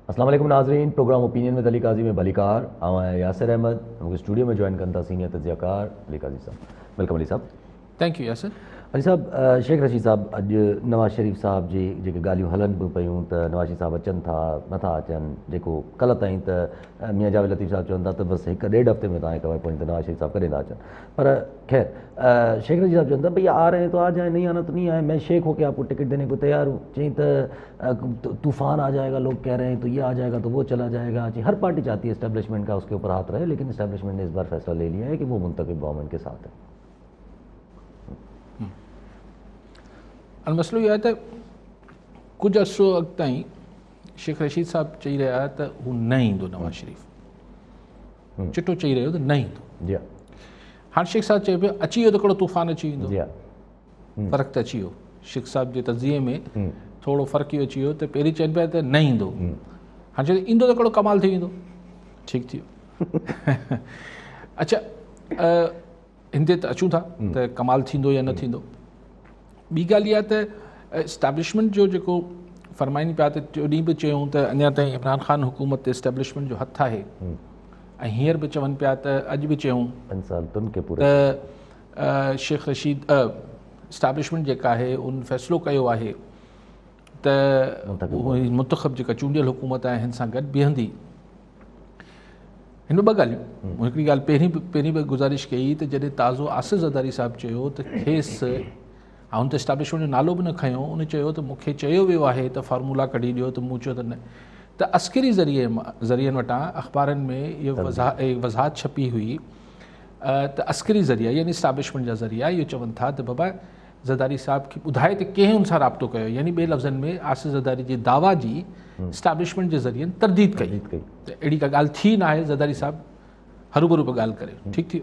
अस्सलाम वालेकुम नाज़रीन, प्रोग्राम ओपिनियन में अली काजी में भलीकार आवां यासिर अहमद मूंखे स्टूडियो में जॉइन कनि था सीनियर तजियाकार Ali Qazi sahab. Welcome Ali sahab. Thank you Yasir. Ali sahab, Sheikh Rashid sahab अॼु नवाज़ शरीफ़ साहब जी जेके ॻाल्हियूं हलनि पियूं पियूं त नवाज़ शरीफ़ साहब अचनि था नथा अचनि, जेको कल्ह ताईं त मियां जावेद लतीफ़ साहब चवनि था त बसि हिकु ॾेढ हफ़्ते में तव्हांखे ख़बर पवंदी त नवाज़ शरीफ़ साहब कॾहिं था अचनि। पर खैर, शेख रशीद साहब चवनि था भई आ रहे हैं तो आ जाए, नहीं आना तो नहीं आए, मैं शेख होकर आपको टिकट देने को तैयार हूँ। चई तो तूफ़ान आ जाएगा, लोग कह रहे हैं तो ये आ जाएगा तो वो चला जाएगा। जी, हर पार्टी चाहती है इस्टेब्लिशमेंट का उसके ऊपर हाथ रहे, लेकिन इस्टेब्लिशमेंट ने इस बार फैसला ले लिया है कि वो मुंतखब गवर्नमेंट के साथ है। मसलो यह है त कुछ अर्सो अॻु ताईं शेख रशीद साहब चई रहा त हू न ईंदो नवाज़ शरीफ़, चिटो चई रहियो त न ईंदो। जी हाणे शेख साहब चए पियो अची वियो त हिकिड़ो तूफ़ान अची वेंदो। जी फ़र्क़ु त अची वियो, शेख साहब जे तज़िये में थोरो फ़र्क़ु इहो अची वियो त पहिरीं चइनि पिया त न ईंदो, हाणे चए ईंदो त हिकिड़ो कमाल थी वेंदो। ठीकु थी वियो। अच्छा, हिंदे त अचूं था त कमाल थींदो या न थींदो। ॿी ॻाल्हि इहा त इस्टेब्लिशमेंट जो जेको फरमाइनि पिया त टियों ॾींहुं बि चयूं त अञा ताईं इमरान ख़ान हुकूमत ते इस्टेब्लिशमेंट जो हथु आहे, ऐं हींअर बि चवनि पिया त अॼु बि चयूं त शेख रशीद इस्टेब्लिशमेंट जेका आहे उन फ़ैसिलो कयो आहे त उहो मुंतख़ब जेका चूंडियल हुकूमत आहे हिन सां गॾु बीहंदी। हिन में ॿ ॻाल्हियूं, हिकिड़ी ॻाल्हि पहिरीं बि गुज़ारिश कई त जॾहिं ताज़ो आसिफ़ ज़रदारी साहिबु चयो त खेसि ऐं त इस्टेब्लिशमेंट जो नालो बि न खयों, उन चयो त मूंखे चयो वियो आहे त फार्मूला कढी ॾियो, त मूं चयो त न। त अस्करी ज़रियनि वटां अख़बारनि में इहो वज़ाहत छपी हुई त अस्करी ज़रिया यानी इस्टेब्लिशमेंट जा ज़रिया इहो चवनि था त बाबा ज़रदारी साहिब खे ॿुधाए त कंहिं हुन सां राब्तो कयो, यानी ॿिए लफ़्ज़नि में आसिफ़ ज़रदारी जे दावा जी इस्टेब्लिशमेंट जे ज़रिए तरदीद कई त अहिड़ी का ॻाल्हि थी न आहे, ज़रदारी साहिबु हरूभरू पिया ॻाल्हि करे। ठीकु थी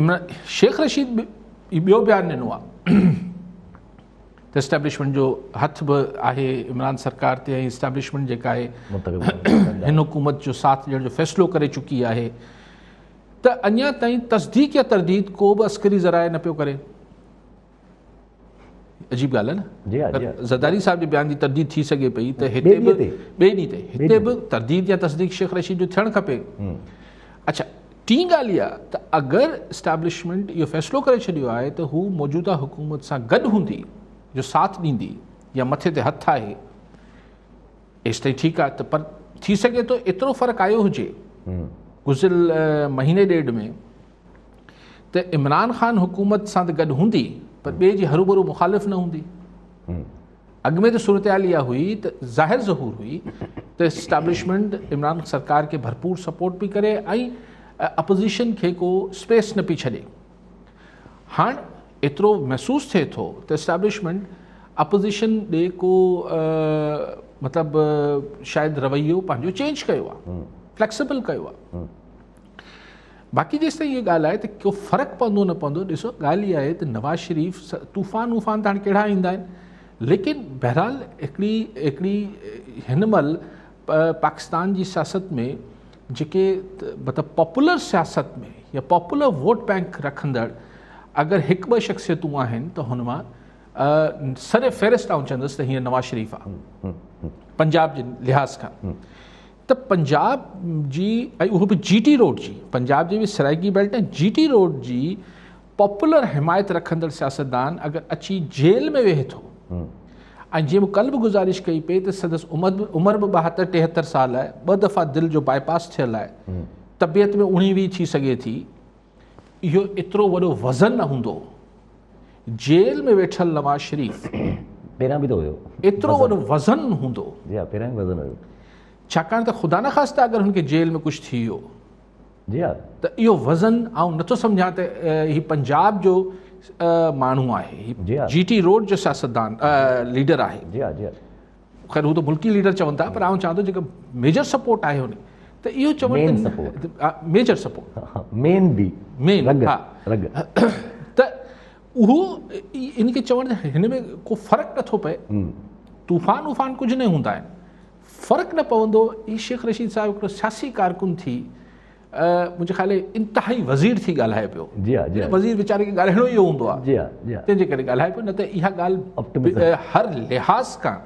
वियो। शेख रशीद ॿियो बयानु ॾिनो आहे त इस्टेब्लिशमेंट जो हथ बि आहे इमरान सरकार ते, ऐं इस्टेब्लिशमेंट जेका आहे हिन हुकूमत जो साथ ॾियण जो फ़ैसिलो करे चुकी आहे, त अञा ताईं तस्दीक या तरदीद को बि अस्करी ज़राए न पियो करे। अजीब ॻाल्हि आहे न, ज़रदारी साहिब जे बयान जी तरदीद थी सघे पई त हिते बि ॿिए ॾींहं ते हिते बि तरदीद या तस्दीक शेख रशीद जो थियणु खपे। अच्छा, टी ॻाल्हि इहा त अगरि इस्टेब्लिशमेंट इहो फ़ैसिलो करे छॾियो आहे त हू मौजूदा हुकूमत सां गॾु हूंदी, जो साथ ॾींदी या मथे ते हथु आहे, एसि ताईं ठीकु आहे। त पर थी सघे थो एतिरो फ़र्क़ु आयो हुजे गुज़िरियल महीने ॾेढ में त इमरान ख़ान हुकूमत सां त गॾु हूंदी पर ॿिए जी हरूभरू मुख़ालिफ़ न हूंदी। अॻु में त सूरत हाल इहा हुई त ज़ाहिर ज़हूर हुई त इस्टेब्लिशमेंट इमरान सरकार खे भरपूर सपोर्ट पई करे ऐं अपोज़िशन खे को स्पेस न पई छॾे। हाणे एतिरो महसूसु थिए थो त इस्टेब्लिशमेंट अपोज़िशन ॾे को मतिलबु शायदि रवैयो पंहिंजो चेंज कयो आहे, फ्लैक्सिबल कयो आहे। बाक़ी जेसि ताईं इहा ॻाल्हि आहे त को फ़र्क़ु पवंदो न पवंदो, ॾिसो ॻाल्हि इहा आहे त नवाज़ शरीफ़ तूफ़ान वूफ़ान त हाणे कहिड़ा ईंदा आहिनि, लेकिन बहरहाल हिकिड़ी हिन महिल पाकिस्तान जी सियासत में जेके मतिलबु पॉपुलर सियासत में या पॉपुलर वोट बैंक रखंदड़ अगरि हिकु ॿ शख़्सियतूं आहिनि त हुन मां सरे फ़हिरिस्त आउं चवंदुसि त हीअं नवाज़ शरीफ़ आहे पंजाब जे लिहाज़ खां। त पंजाब जी ऐं उहो बि GT रोड जी, पंजाब जी बि सराइकी बेल्ट ऐं GT रोड जी पॉपुलर हिमायत रखंदड़ सियासतदान अगरि अची जेल में वेहे थो, ऐं जीअं कल्ह बि गुज़ारिश कई पई त संदसि उमिरि बि 72-73 साल आहे, 2 दफ़ा दिलि जो बाईपास थियल आहे, तबियत में 19-20 थी सघे थी, इहो एतिरो वॾो वज़न न हूंदो। जेल में वेठल नवाज़ शरीफ़ पहिरियां बि त हुयो, एतिरो वॾो वज़न हूंदो, पहिरियां वज़न हुयो, छाकाणि त ख़ुदा न ख़ास्ता अगरि हुनखे जेल में कुझु थी वियो त इहो वज़न आउं नथो सम्झां त हीउ पंजाब जो माण्हू आहे, GT रोड जो सियासतदान लीडर आहे। ख़ैर हू त मुल्की लीडर चवनि था, पर आउं चवां थो जेका मेजर सपोर्ट आहे हुन त इहो चवनि मेजर सपोर्ट मेन हा, त उहो इनखे चवण हिन में को फ़र्क़ु नथो पए, तूफ़ान वूफ़ान कुझु न हूंदा आहिनि, फ़र्क़ु न पवंदो। ही शेख रशीद साहिबु हिकिड़ो सियासी कारकुन थी मुंहिंजे ख़्याल इंतिहाई वज़ीर थी ॻाल्हाए पियो। वज़ीर वीचारे खे ॻाल्हाइणो ई हूंदो आहे, तंहिंजे करे ॻाल्हाए पियो, न त इहा ॻाल्हि हर लिहाज़ खां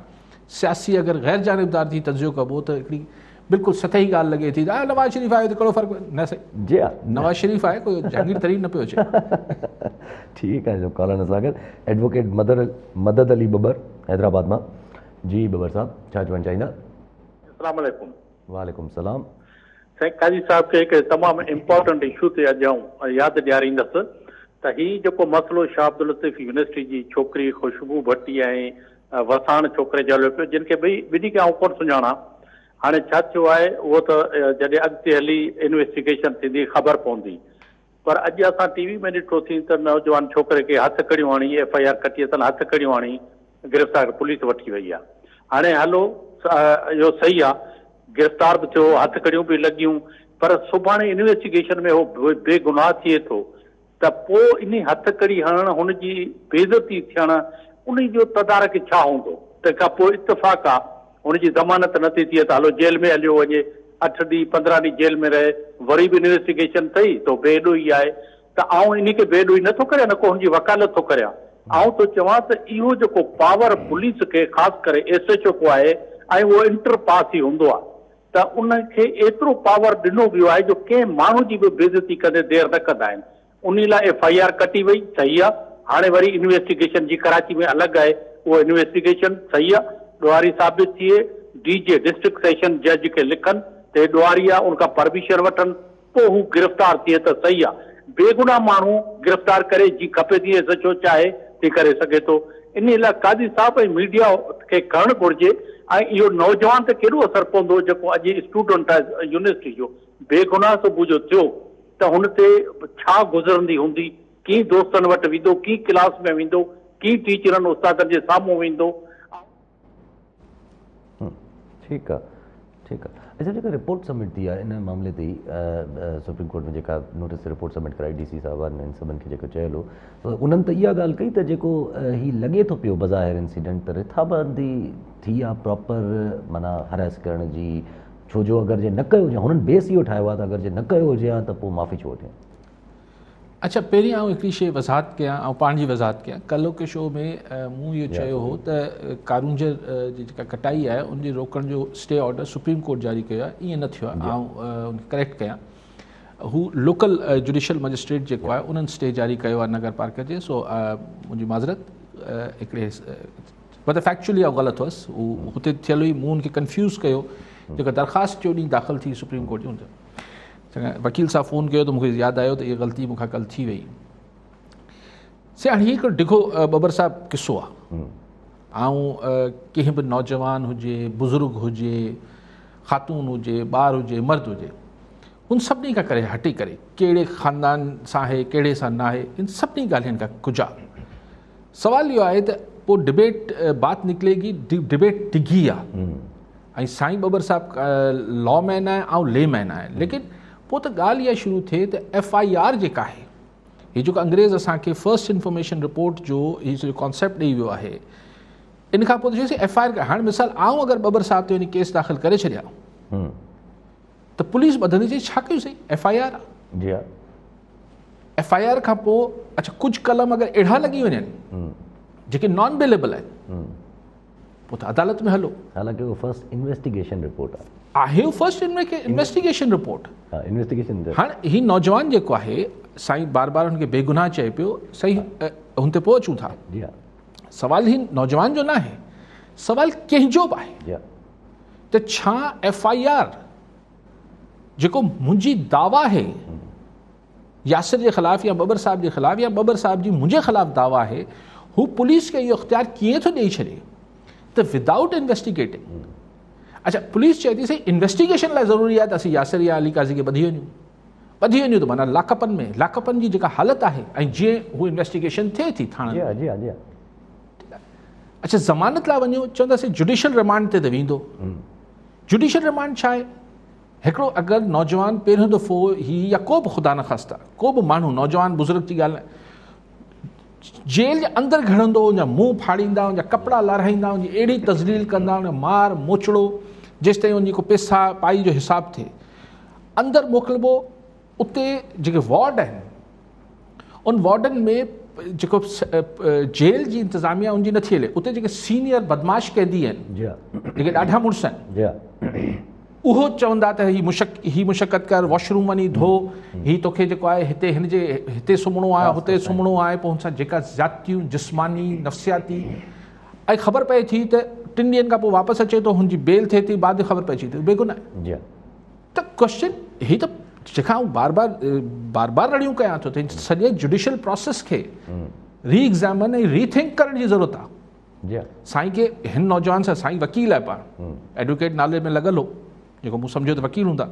सियासी अगरि गैर जानबदार थी तजियो कबो त हिकिड़ी बिल्कुलु सतही ॻाल्हि लॻे थी त नवाज़ शरीफ़ आहे त कहिड़ो फ़र्क़ु न सही जी हा नवाज़ शरीफ़ आहे कोई जहांगीर तरीन न पियो अचे ठीकु आहे जो कॉलर सां गॾु एडवोकेट मदद अली बबर हैदराबाद मां जी बबर साहब छा चवणु चाहींदा अस्सलाम वालेकुम। वालेकुम सलाम साईं काजी साहब खे हिकु तमामु इम्पोर्टेंट इशू ते अॼु आऊं यादि ॾियारींदुसि त हीउ जेको मसइलो शाह अब्दुल लतीफ़ यूनिवर्सिटी जी छोकिरी ख़ुशबू भट्टी ऐं वसाण छोकिरे जो हलियो पियो जिन खे ॿिन्ही खे आउं कोन सुञाणा। हाणे छा थियो आहे उहो त जॾहिं अॻिते हली इन्वेस्टिगेशन थींदी ख़बर पवंदी, पर अॼु असां टीवी में ॾिठोसीं त नौजवान छोकिरे खे हथ कड़ियूं हणी FIR कटी अथनि, हथ कड़ियूं हणी गिरफ़्तार पुलिस वठी वई आहे। हाणे हलो इहो सही आहे, गिरफ़्तार बि थियो, हथ कड़ियूं बि लॻियूं, पर सुभाणे इन्वेस्टिगेशन में उहो बेगुनाह थिए थो त पोइ इन हथ कड़ी हणणु हुनजी बेइज़ती थियणु उन जो तदारक छा हूंदो? तंहिंखां पोइ इतफ़ाक़ आहे हुनजी ज़मानत नथी थिए त हलो जेल में हलियो वञे, 8 ॾींहं 15 ॾींहं जेल में रहे, वरी बि इन्वेस्टिगेशन अथई त बेॾोही आहे त आउं इन खे बेॾोही नथो करियां, न को हुनजी वकालत थो करियां। आउं थो चवां त इहो जेको पावर पुलिस खे ख़ासि करे SHO आहे ऐं उहो इंटर पास ई हूंदो आहे त उनखे एतिरो पावर ॾिनो वियो आहे जो कंहिं माण्हू जी बि बेइज़ती कंदे देरि न कंदा आहिनि। उन लाइ FIR कटी वई, सही आहे। हाणे वरी इन्वेस्टिगेशन जी कराची में अलॻि आहे, उहो इन्वेस्टिगेशन सही आहे, ॾुआरी साबित थिए, DJ डिस्ट्रिक्ट सेशन जज खे लिखनि त हे ॾुआरी आहे, उनखां परमिशन वठनि, पोइ हू गिरफ़्तार थिए त सही आहे। बेगुनाह माण्हू गिरफ़्तार करे जी खपे थी SHO चाहे थी करे सघे थो। इन लाइ काज़ी साहब ऐं मीडिया खे करणु घुरिजे ऐं इहो नौजवान ते केॾो असरु पवंदो जेको अॼु स्टूडेंट आहे यूनिवर्सिटी जो, बेगुनाह सुबुह जो थियो त हुन ते छा गुज़रंदी हूंदी, कीअं दोस्तनि वटि वेंदो, कीअं क्लास में वेंदो, कीअं टीचरनि उस्तादनि जे साम्हूं वेंदो। ठीकु आहे ठीकु आहे। अच्छा जेका रिपोर्ट सबमिट थी आहे इन मामले ते सुप्रीम कोर्ट में जेका नोटिस ते रिपोर्ट सबमिट कराई DC साहिबान इन सभिनि खे जेको चयल हो त उन्हनि त इहा ॻाल्हि कई त जेको हीउ लॻे थो पियो बज़ाहिर इंसिडेंट त रिथाबंदी थी आहे प्रॉपर माना हरास करण जी, छो जो अगरि जे न कयो हुजे, हुननि बेस इहो ठाहियो आहे त अगरि जे न कयो हुजे हा त पोइ माफ़ी छो वठे। अच्छा पहिरीं आउं हिकिड़ी शइ वज़ाहत कयां, ऐं पंहिंजी वज़ाहत कयां। कल्ह के शो में मूं इहो चयो हो त कारूंजर जी जेका कटाई आहे उनजे रोकण जो स्टे ऑर्डर सुप्रीम कोर्ट जारी कयो आहे, ईअं न थियो आहे। ऐं उनखे करेक्ट कयां, हू लोकल जुडिशल मजिस्ट्रेट जेको आहे उन्हनि स्टे जारी कयो आहे नगर पार्क जे। सो मुंहिंजी माज़रत हिकिड़े मतिलबु फैक्चुअली आउं ग़लति हुअसि, हू हुते थियल हुई, मूं हुनखे कंफ्यूज़ कयो। जेका दरख़्वास्त जो ॾींहुं दाख़िल थी सुप्रीम कोर्ट जी, चङा वकील साहब फ़ोन कयो त मूंखे यादि आयो त इहा ग़लती मूंखां कल्ह थी वई। से हाणे हीउ हिकिड़ो डिघो बबर साहब किसो आहे। ऐं कंहिं बि नौजवान हुजे, बुज़ुर्ग हुजे, ख़ातून हुजे, ॿार हुजे, मर्द हुजे, उन सभिनी खां करे हटी करे कहिड़े ख़ानदान सां आहे, कहिड़े सां न आहे, इन सभिनी ॻाल्हियुनि खां कुझा सवाल इहो आहे त पोइ डिबेट बात निकिरेगी, डिबेट डिघी आहे। ऐं साईं बबर साहब लॉ मैन आहे, ऐं ले मैन आहे, लेकिन पोइ त ॻाल्हि इहा शुरू थिए त FIR जेका आहे, हीउ जेको अंग्रेज़ असांखे फर्स्ट इंफॉर्मेशन रिपोर्ट जो हीउ सॼो कॉन्सेप्ट ॾेई वियो आहे, इन खां पोइ त चयोसीं FIR। हाणे मिसाल आउं अगरि बबर साहब ते वञी केस दाख़िल करे छॾिया त पुलिस ॿधंदी चई छा कयोसीं, FIR आहे। FIR खां पोइ अच्छा कुझु कलम अगरि अहिड़ा लॻी वञनि जेके नॉन बेलेबल आहिनि, पोइ त अदालत में हलो। हालांकि उहो फर्स्ट इन्वेस्टिगेशन रिपोर्ट आहे, उहो फर्स्ट इन्वेस्टिगेशन रिपोर्ट। इन्वेस्टिगेशन हाणे हीउ नौजवान जेको आहे, साईं बार बार हुनखे बेगुनाह चए पियो, सही हुन ते पोइ अचूं था। सवाल ही नौजवान जो न आहे, सवाल कंहिंजो बि आहे त छा FIR जेको मुंहिंजी दावा आहे यासिर जे ख़िलाफ़ या बबर साहब जे ख़िलाफ़ या बबर साहब जी मुंहिंजे ख़िलाफ़ दावा आहे, हू पुलिस खे इहो इख़्तियार कीअं थो ॾेई छॾे त विदाउट इन्वेस्टिगेटिंग। अच्छा पुलिस चए थी सही इन्वेस्टिगेशन लाइ ज़रूरी आहे त असीं यासिर या अली काज़ी खे ॿधी वञूं त माना लाकपनि जी जेका हालति आहे ऐं जीअं हू इन्वेस्टिगेशन थिए थी थाणे। अच्छा ज़मानत लाइ वञो, चवंदासीं जुडिशल रिमांड ते त वेंदो। जुडिशल रिमांड छा आहे? हिकिड़ो अगरि नौजवान पहिरियों दफ़ो ही या को बि ख़ुदा न ख़ास्ता को बि माण्हू नौजवान बुज़ुर्ग जी ॻाल्हि न जेल जे अंदरि घणंदो, या मुंहुं फाड़ींदा, या कपिड़ा लाराईंदा, अहिड़ी तज़लील कंदा, मार मोचड़ो जेसिताईं उनजी को पैसा पाई जो हिसाबु थिए, अंदरि मोकिलिबो। उते जेके वार्ड आहिनि उन वार्डनि में जेको जेल जी इंतज़ामिया उनजी नथी हले, उते जेके सीनियर बदमाश कैदी आहिनि जी हा जेके ॾाढा मुड़ुस आहिनि, जी हा उहो चवंदा त ही मुशक़त कर, वॉशरूम वञी धो, ही तोखे जेको आहे हिते सुम्हणो आहे, हुते सुम्हणो आहे, पोइ हुन सां जेका ज़ातियूं जिस्मानी नफ़सियाती, ऐं ख़बर पए थी त 3 ॾींहंनि खां पोइ वापसि अचे थो, हुनजी बेल थिए थी, बाद ख़बर पए थी त बेगुनाह आहे। जी हा त क्वेश्चन ही त जेका आउं बार बार रड़ियूं कयां थो त सॼे जुडिशियल प्रोसेस खे री एग्ज़ामिन ऐं रीथिंक करण जी ज़रूरत आहे। जी हा साईं खे हिन नौजवान सां, साईं वकील आहे, पाण एडवोकेट नाले में लॻल हो, जेको मूं सम्झो त वकील हूंदा,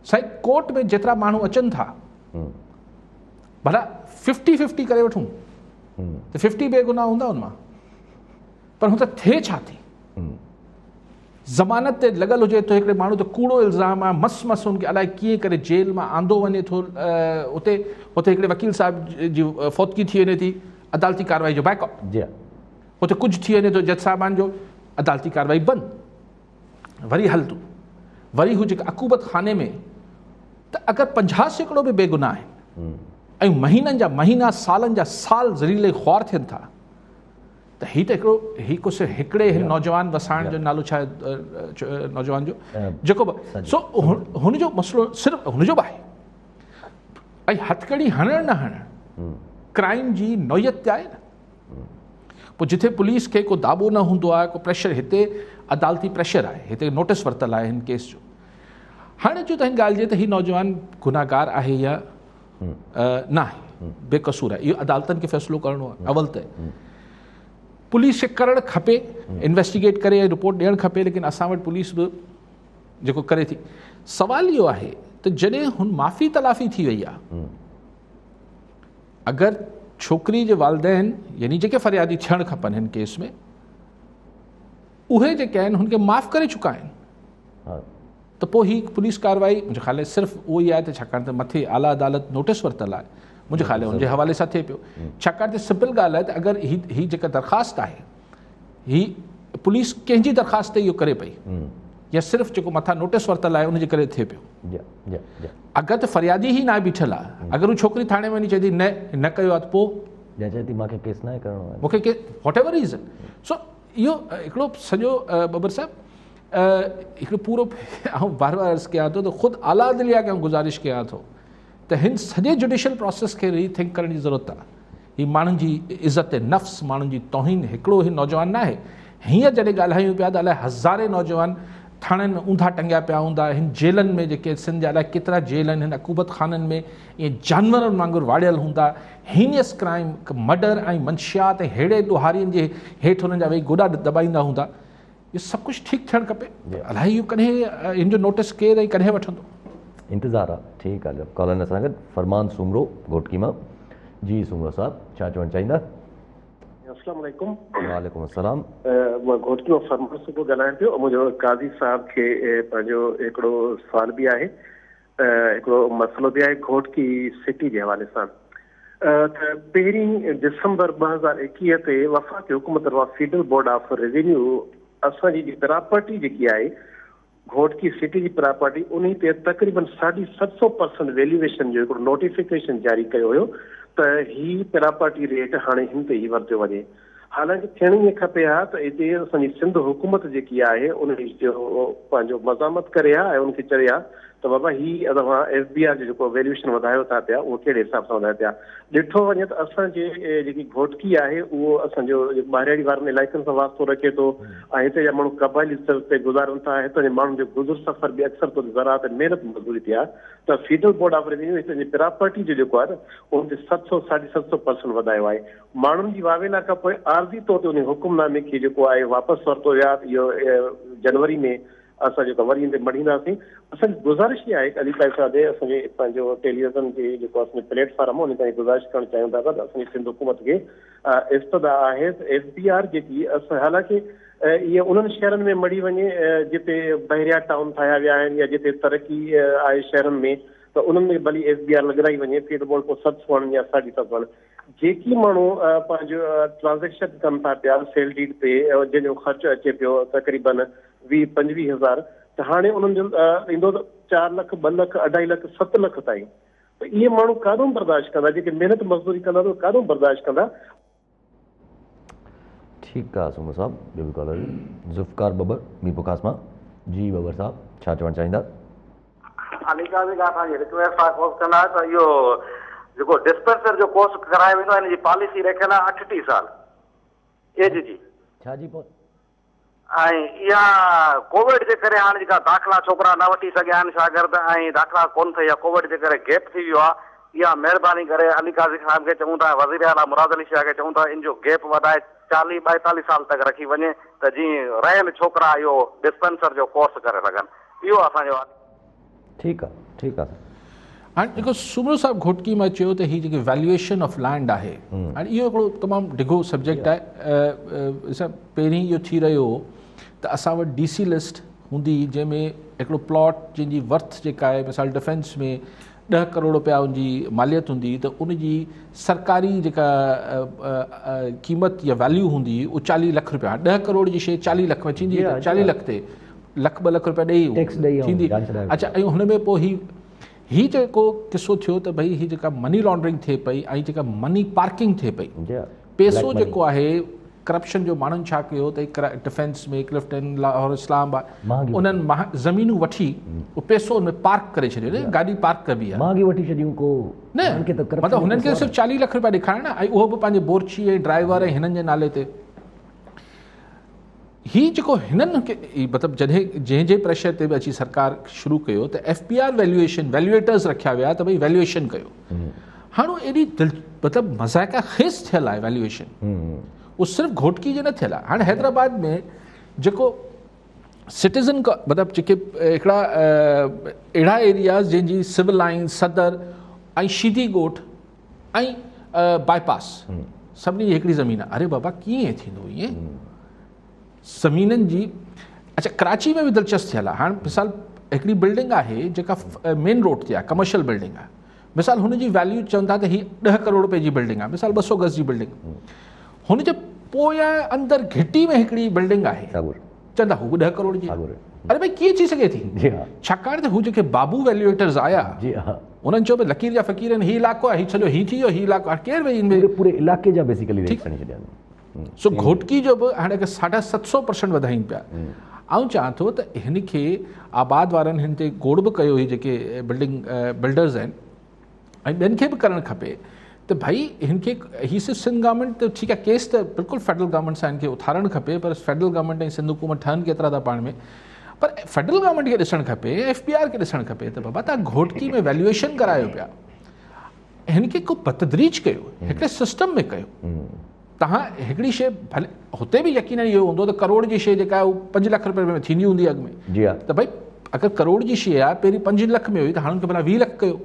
साईं कोर्ट में जेतिरा माण्हू अचनि था भला 50-50 करे वठूं त 50 बेगुनाह हूंदा हुन मां, पर हू त थिए छा थी? ज़मानत ते लॻल हुजे तो हिकिड़े माण्हू ते कूड़ो इल्ज़ाम आहे, मस हुनखे अलाए कीअं करे जेल मां आंदो वञे थो, उते हिकिड़े वकील साहिब जी फौतगी थी वञे थी, अदालती कार्रवाई जो बैकआउट, जी हा हुते कुझु थी वञे थो जज साहिबान जो, अदालती कार्रवाई बंदि, वरी हल तूं, वरी हू जेका अकूबत खाने में, त अगरि 50% बि बेगुनाह आहिनि ऐं महीननि जा महीना, सालनि जा साल ज़रीले ख़्वार थियनि था, त ही त ही कुझु हिकिड़े हिन नौजवान वसाइण जो नालो छा आहे नौजवान जो जेको सो हुनजो मसइलो सिर्फ़ु हुनजो बि आहे। ऐं हथकड़ी हणण न हणण क्राइम जी नौयत ते आहे न। पोइ जिथे पुलिस खे को दाबो न हूंदो आहे, को प्रेशर, हिते अदालती प्रेशर आहे, हिते नोटिस वरितल आहे हिन केस जो। हाणे जो त हिन ॻाल्हि जे त ही नौजवान गुनाहगार आहे या न आहे, बेकसूर आहे, इहो अदालतनि खे फ़ैसिलो करिणो आहे। अवल त पुलिस खे करणु खपे, इन्वेस्टिगेट करे ऐं रिपोर्ट ॾियणु खपे, लेकिन असां वटि पुलिस बि जेको करे थी। सवाल इहो आहे त जॾहिं हुन माफ़ी तलाफ़ी थी वई आहे, अगरि छोकिरी जे वालिदैन यानी जेके फ़रियादी थियणु खपनि हिन केस में, उहे जेके आहिनि हुनखे माफ़ करे चुका आहिनि, त पोइ ही पुलिस कार्रवाई मुंहिंजे ख़्याल में सिर्फ़ु उहो ई आहे त छाकाणि त मथे आला अदालत नोटिस वरितल आहे, मुंहिंजे ख़्याल में हुनजे हवाले सां थिए पियो। छाकाणि त सिंपल ॻाल्हि आहे त अगरि ही जेका दरख़्वास्त आहे, ही पुलिस कंहिंजी दरख़्वास्त ते इहो करे पई या सिर्फ़ु जेको मथां नोटिस वरितल आहे उनजे करे थिए पियो। अगरि त फ़रियादी ई न बीठल आहे, अगरि हू छोकिरी थाणे वञी चए थी न कयो आहे, त पोइ चए थी मूंखे केस न करिणो आहे, मूंखे वॉट एवर रीज़न। सो इहो हिकिड़ो सॼो बबर साहिबु हिकिड़ो पूरो आउं बार अर्ज़ु कयां थो त ख़ुदि आला अदलिया खे गुज़ारिश कयां थो त हिन सॼे जुडिशियल प्रोसेस खे रीथिंक करण जी ज़रूरत आहे। हीअ माण्हुनि जी इज़त नफ़्स, माण्हुनि जी तौहीन, हिकिड़ो ही नौजवान न आहे। हीअं जॾहिं ॻाल्हायूं पिया त अलाए हज़ारे नौजवान थाणनि में ऊंधा टंगिया पिया हूंदा, हिन जेलनि में जेके सिंध जा अलाए केतिरा जेल आहिनि, हिन अकूबत खाननि में ईअं जानवरनि वांगुरु वाड़ियल हूंदा, हीनियस क्राइम, मर्डर ऐं मंशियात ऐं हेड़े ॾोहारियुनि जे हेठि हुननि जा वेही गोॾा दॿाईंदा हूंदा। इहो सभु कुझु ठीकु थियणु खपे। अलाए इहो कॾहिं हिन जो नोटिस केरु ऐं कॾहिं वठंदो? इंतज़ारु आहे। ठीकु आहे, कॉलर असां गॾु फरमान सूमरो घोटकी मां। जी सूमरो साहिबु, छा चवणु चाहींदा? अस्सलाम वालेकुम। वालेकुम अस्सलाम। मां घोटकी मां फरमान सूमरो ॻाल्हायां पियो। मुंहिंजो काज़ी साहिब खे पंहिंजो हिकिड़ो सुवाल बि आहे, हिकिड़ो मसइलो बि आहे घोटकी सिटी जे हवाले सां। त 1 दिसंबर 2021 ते वफ़ाक़ी हुकूमत तरफ़ां फेडरल बोर्ड ऑफ रेवेन्यू असांजी प्रॉपर्टी जेकी आहे घोटकी सिटी जी प्रॉपर्टी, उन ते तक़रीबन 750% वैल्यूएशन जो हिकिड़ो नोटिफिकेशन जारी कयो हुयो त ही प्रॉपर्टी रेट हाणे हिन ते ई वरितो वञे। हालांकि थियण ईअं खपे हा त हिते असांजी सिंध हुकूमत जेकी आहे उन जो पंहिंजो मज़ामत करे हा ऐं उनखे चए हा त बाबा ही तव्हां SBR जो जेको वैल्यूएशन वधायो था पिया उहो कहिड़े हिसाब सां वधायो पिया। ॾिठो वञे त असांजे जेकी घोटकी आहे उहो असांजो ॿाहिरि वारनि इलाइक़नि सां वास्तो रखे थो ऐं हिते जा माण्हू क़बाइली स्तर ते गुज़ारनि था। हितां जे माण्हुनि जो गुज़र सफ़र बि अक्सर तो ज़राअत महिनत मज़दूरी थी आहे। त फेडरल बोर्ड ऑफ रेवेन्यू हिते जी प्रॉपर्टी जो जेको आहे न उन ते 700-750% वधायो आहे। माण्हुनि जी वावेला खां पोइ आर्ज़ी तौर ते उन हुकुमनामे खे जेको आहे वापसि वरितो विया। इहो जनवरी में असां जेको वरी हिन ते मढ़ींदासीं। असांजी गुज़ारिश इहा आहे अली भाई साहिब असांजे पंहिंजो टेलीविज़न जे जेको असांजो प्लेटफॉर्म आहे उन ताईं गुज़ारिश करणु चाहियूं था त असांजी सिंध हुकूमत खे इस्तदा आहे SBR जेकी असां हालांकि इहे उन्हनि शहरनि में मड़ी वञे जिते बहिरिया टाउन ठाहिया विया आहिनि या जिते तरक़ी आहे शहरनि में, त उन्हनि में भली SBR लॻाई वञे। फेडरल बोर्ड को 7 वण या 7.5 वण जेकी माण्हू पंहिंजो ट्रांज़ेक्शन कनि था पिया सेल डीड ते जंहिंजो ख़र्चु अचे पियो तक़रीबन 20-25 हज़ार, त हाणे उन्हनि जो ईंदो 4 लख 2 लख 2.5 लख 7 लख ताईं। त इहे माण्हू काॾों बर्दाश्त कंदा, जेके महिनत मज़दूरी कंदा त काॾों बर्दाश्त कंदा। ठीकु आहे सुमर साहब, ॿियो बि कॉलर ज़ुल्फ़कार बबर मीरपुर खां। जी बबर साहब, छा चवणु चाहींदा? अलीका जी असांजी रिक्वेस्ट आहे कोर्स कंदा त इहो जेको डिस्पेंसर जो कोर्स करायो वेंदो आहे, हिन जी पॉलिसी रखियल आहे 38 साल एज जी। छा जी ऐं इहा कोविड जे करे हाणे जेका दाख़िला छोकिरा न वठी सघिया आहिनि शागिर्द ऐं दाख़िला कोन थिया, कोविड जे करे गैप थी वियो आहे, इहा महिरबानी करे अली काज़ी साहिब खे चऊं था, वज़ीर आला मुराद अली शाह खे चऊं था, इन जो गैप वधाए 40-42 साल तक रखी वञे त जीअं रहियल छोकिरा इहो डिस्पेंसर जो कोर्स करे सघनि। इहो असांजो। ठीकु आहे, ठीकु आहे। हाणे जेको सुमरो साहिबु घोटकी मां चयो त हीअ जेकी वैल्यूएशन ऑफ लैंड आहे, हाणे इहो हिकिड़ो तमामु डिघो सब्जेक्ट आहे। पहिरीं इहो थी रहियो हो त असां वटि DC लिस्ट हूंदी जंहिंमें हिकिड़ो प्लॉट जंहिंजी वर्थ जेका आहे, मिसाल डिफेंस में 10 करोड़ रुपया उनजी मालियत हूंदी त उनजी सरकारी जेका क़ीमत या वैल्यू हूंदी उहो 40 लाख रुपया। 10 करोड़ जी शइ 40 लाख में थींदी, 40 लाख ते $1-2 लाख रुपया ॾेई थींदी। अच्छा, ऐं हुन में पोइ हीअ जेको किसो थियो त भई हीअ जेका मनी लॉन्ड्रिंग थिए पई ऐं जेका मनी पार्किंग थिए पई, पैसो जेको आहे करप्शन जो माण्हुनि छा कयो त डिफेंस में, क्लिफ्टन, लाहौर, इस्लामाबाद उन्हनि ज़मीनूं वठी उहो पैसो उनमें पार्क करे छॾियो, गाॾी पार्क कबी आहे मांगी वठी छॾियूं को न, मतिलबु हुननि खे सिर्फ़ु 40 लाख रुपया ॾेखारणा ऐं उहो बि पंहिंजे बोरची ऐं ड्राइवर ऐं हिननि जे नाले ते। हीअ जेको हिननि खे मतिलबु जंहिंजे प्रेशर ते बि अची सरकार शुरू कयो त FPR वैल्यूएशन वैल्यूएटर्स रखिया विया त भई वैल्यूएशन कयो। हाणे एॾी मतिलबु मज़ाक़ा ख़ेज़ थियल आहे वैल्यूएशन, उहो सिर्फ़ु घोटकी जे न थियल आहे। हाणे हैदराबाद में जेको सिटीज़न मतिलबु जेके हिकिड़ा अहिड़ा एरियाज़ जंहिंजी सिविल लाइन, सदर ऐं शीदी ॻोठ ऐं बाईपास सभिनी जी हिकिड़ी ज़मीन आहे। अरे बाबा कीअं थींदो ईअं ज़मीननि जी? अच्छा, कराची में बि दिलचस्प थियल आहे। हाणे मिसाल हिकिड़ी बिल्डिंग आहे जेका मेन रोड ते आहे, कमर्शियल बिल्डिंग आहे, मिसाल हुनजी वैल्यू चवनि था त हीअ 10 करोड़ रुपए जी बिल्डिंग आहे, मिसाल 200 गज़ जी बिल्डिंग। हुनजे पोयां अंदरि घिटी में हिकिड़ी बिल्डिंग आहे, चवंदा हू 10 करोड़ जी। अरे भई कीअं थी सघे थी? छाकाणि त हू जेके बाबू वैल्यूएटर्स आया उन्हनि चयो भई लकीर जा फ़क़ीर आहिनि, हीउ इलाइक़ो आहे, हीउ छॾियो, हीउ थी वियो, हीउ इलाइक़ो आहे, केरु भई हिन पूरे इलाइक़े जा बेसिकली रेट खणी छॾिया। सो घोटकी जो बि हाणे 750% वधाइनि पिया। आउं चाहियां थो त हिन खे आबाद वारनि हिन ते गोड़ बि कयो, ही जेके बिल्डर्स आहिनि ऐं ॿियनि खे बि करणु खपे त भई हिन खे ही सिर्फ़ु सिंध गवर्नमेंट त ठीकु आहे, केस त बिल्कुलु फेडरल गवर्नमेंट सां हिन खे उथारणु खपे, पर फेडरल गवर्नमेंट ऐं सिंध हुकूमत ठहनि केतिरा था पाण में, पर फेडरल गवर्नमेंट खे ॾिसणु खपे, FPR खे ॾिसणु खपे त बाबा तव्हां घोटकी में वैल्यूएशन करायो पिया, हिन खे को बतदरीज कयो, हिकिड़े सिस्टम में कयो। तव्हां हिकिड़ी शइ भले हुते बि यकीनन इहो हूंदो त करोड़ जी शइ जेका आहे उहा 5 लाख रुपए में थींदी हूंदी अॻु में, त भई अगरि करोड़ जी शइ आहे पहिरीं 5 लाख में हुई त हाणे भला 20 लाख कयो।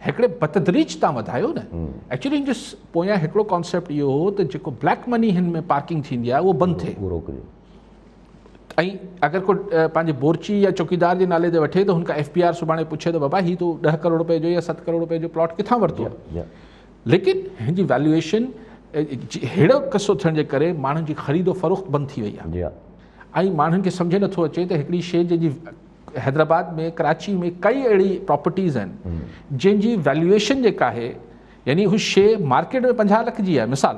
हिकिड़े बतदरीज तव्हां वधायो न। एक्चुअली हिन जो पोयां हिकिड़ो कॉन्सेप्ट इहो हो त जेको ब्लैक मनी हिन में पार्किंग थींदी आहे उहो बंदि थिए, ऐं अगरि को पंहिंजे बोरची या चौकीदार जे नाले ते वठे त हुनखां FPR सुभाणे पुछे त बाबा हीउ तूं 10 करोड़ रुपए जो या 7 करोड़ रुपए जो प्लॉट किथां वरितो आहे। लेकिन हिन जी वैल्यूएशन अहिड़ो किसो थियण जे करे माण्हुनि जी ख़रीदो फ़रोख़्त बंदि थी वई आहे ऐं माण्हुनि खे सम्झ नथो अचे त हिकिड़ी शइ जंहिंजी हैदराबाद में, कराची में कई अहिड़ी प्रॉपर्टीज़ आहिनि जंहिंजी वैल्यूएशन जेका आहे, यानी हू शइ मार्केट में 50 लाख जी आहे मिसाल,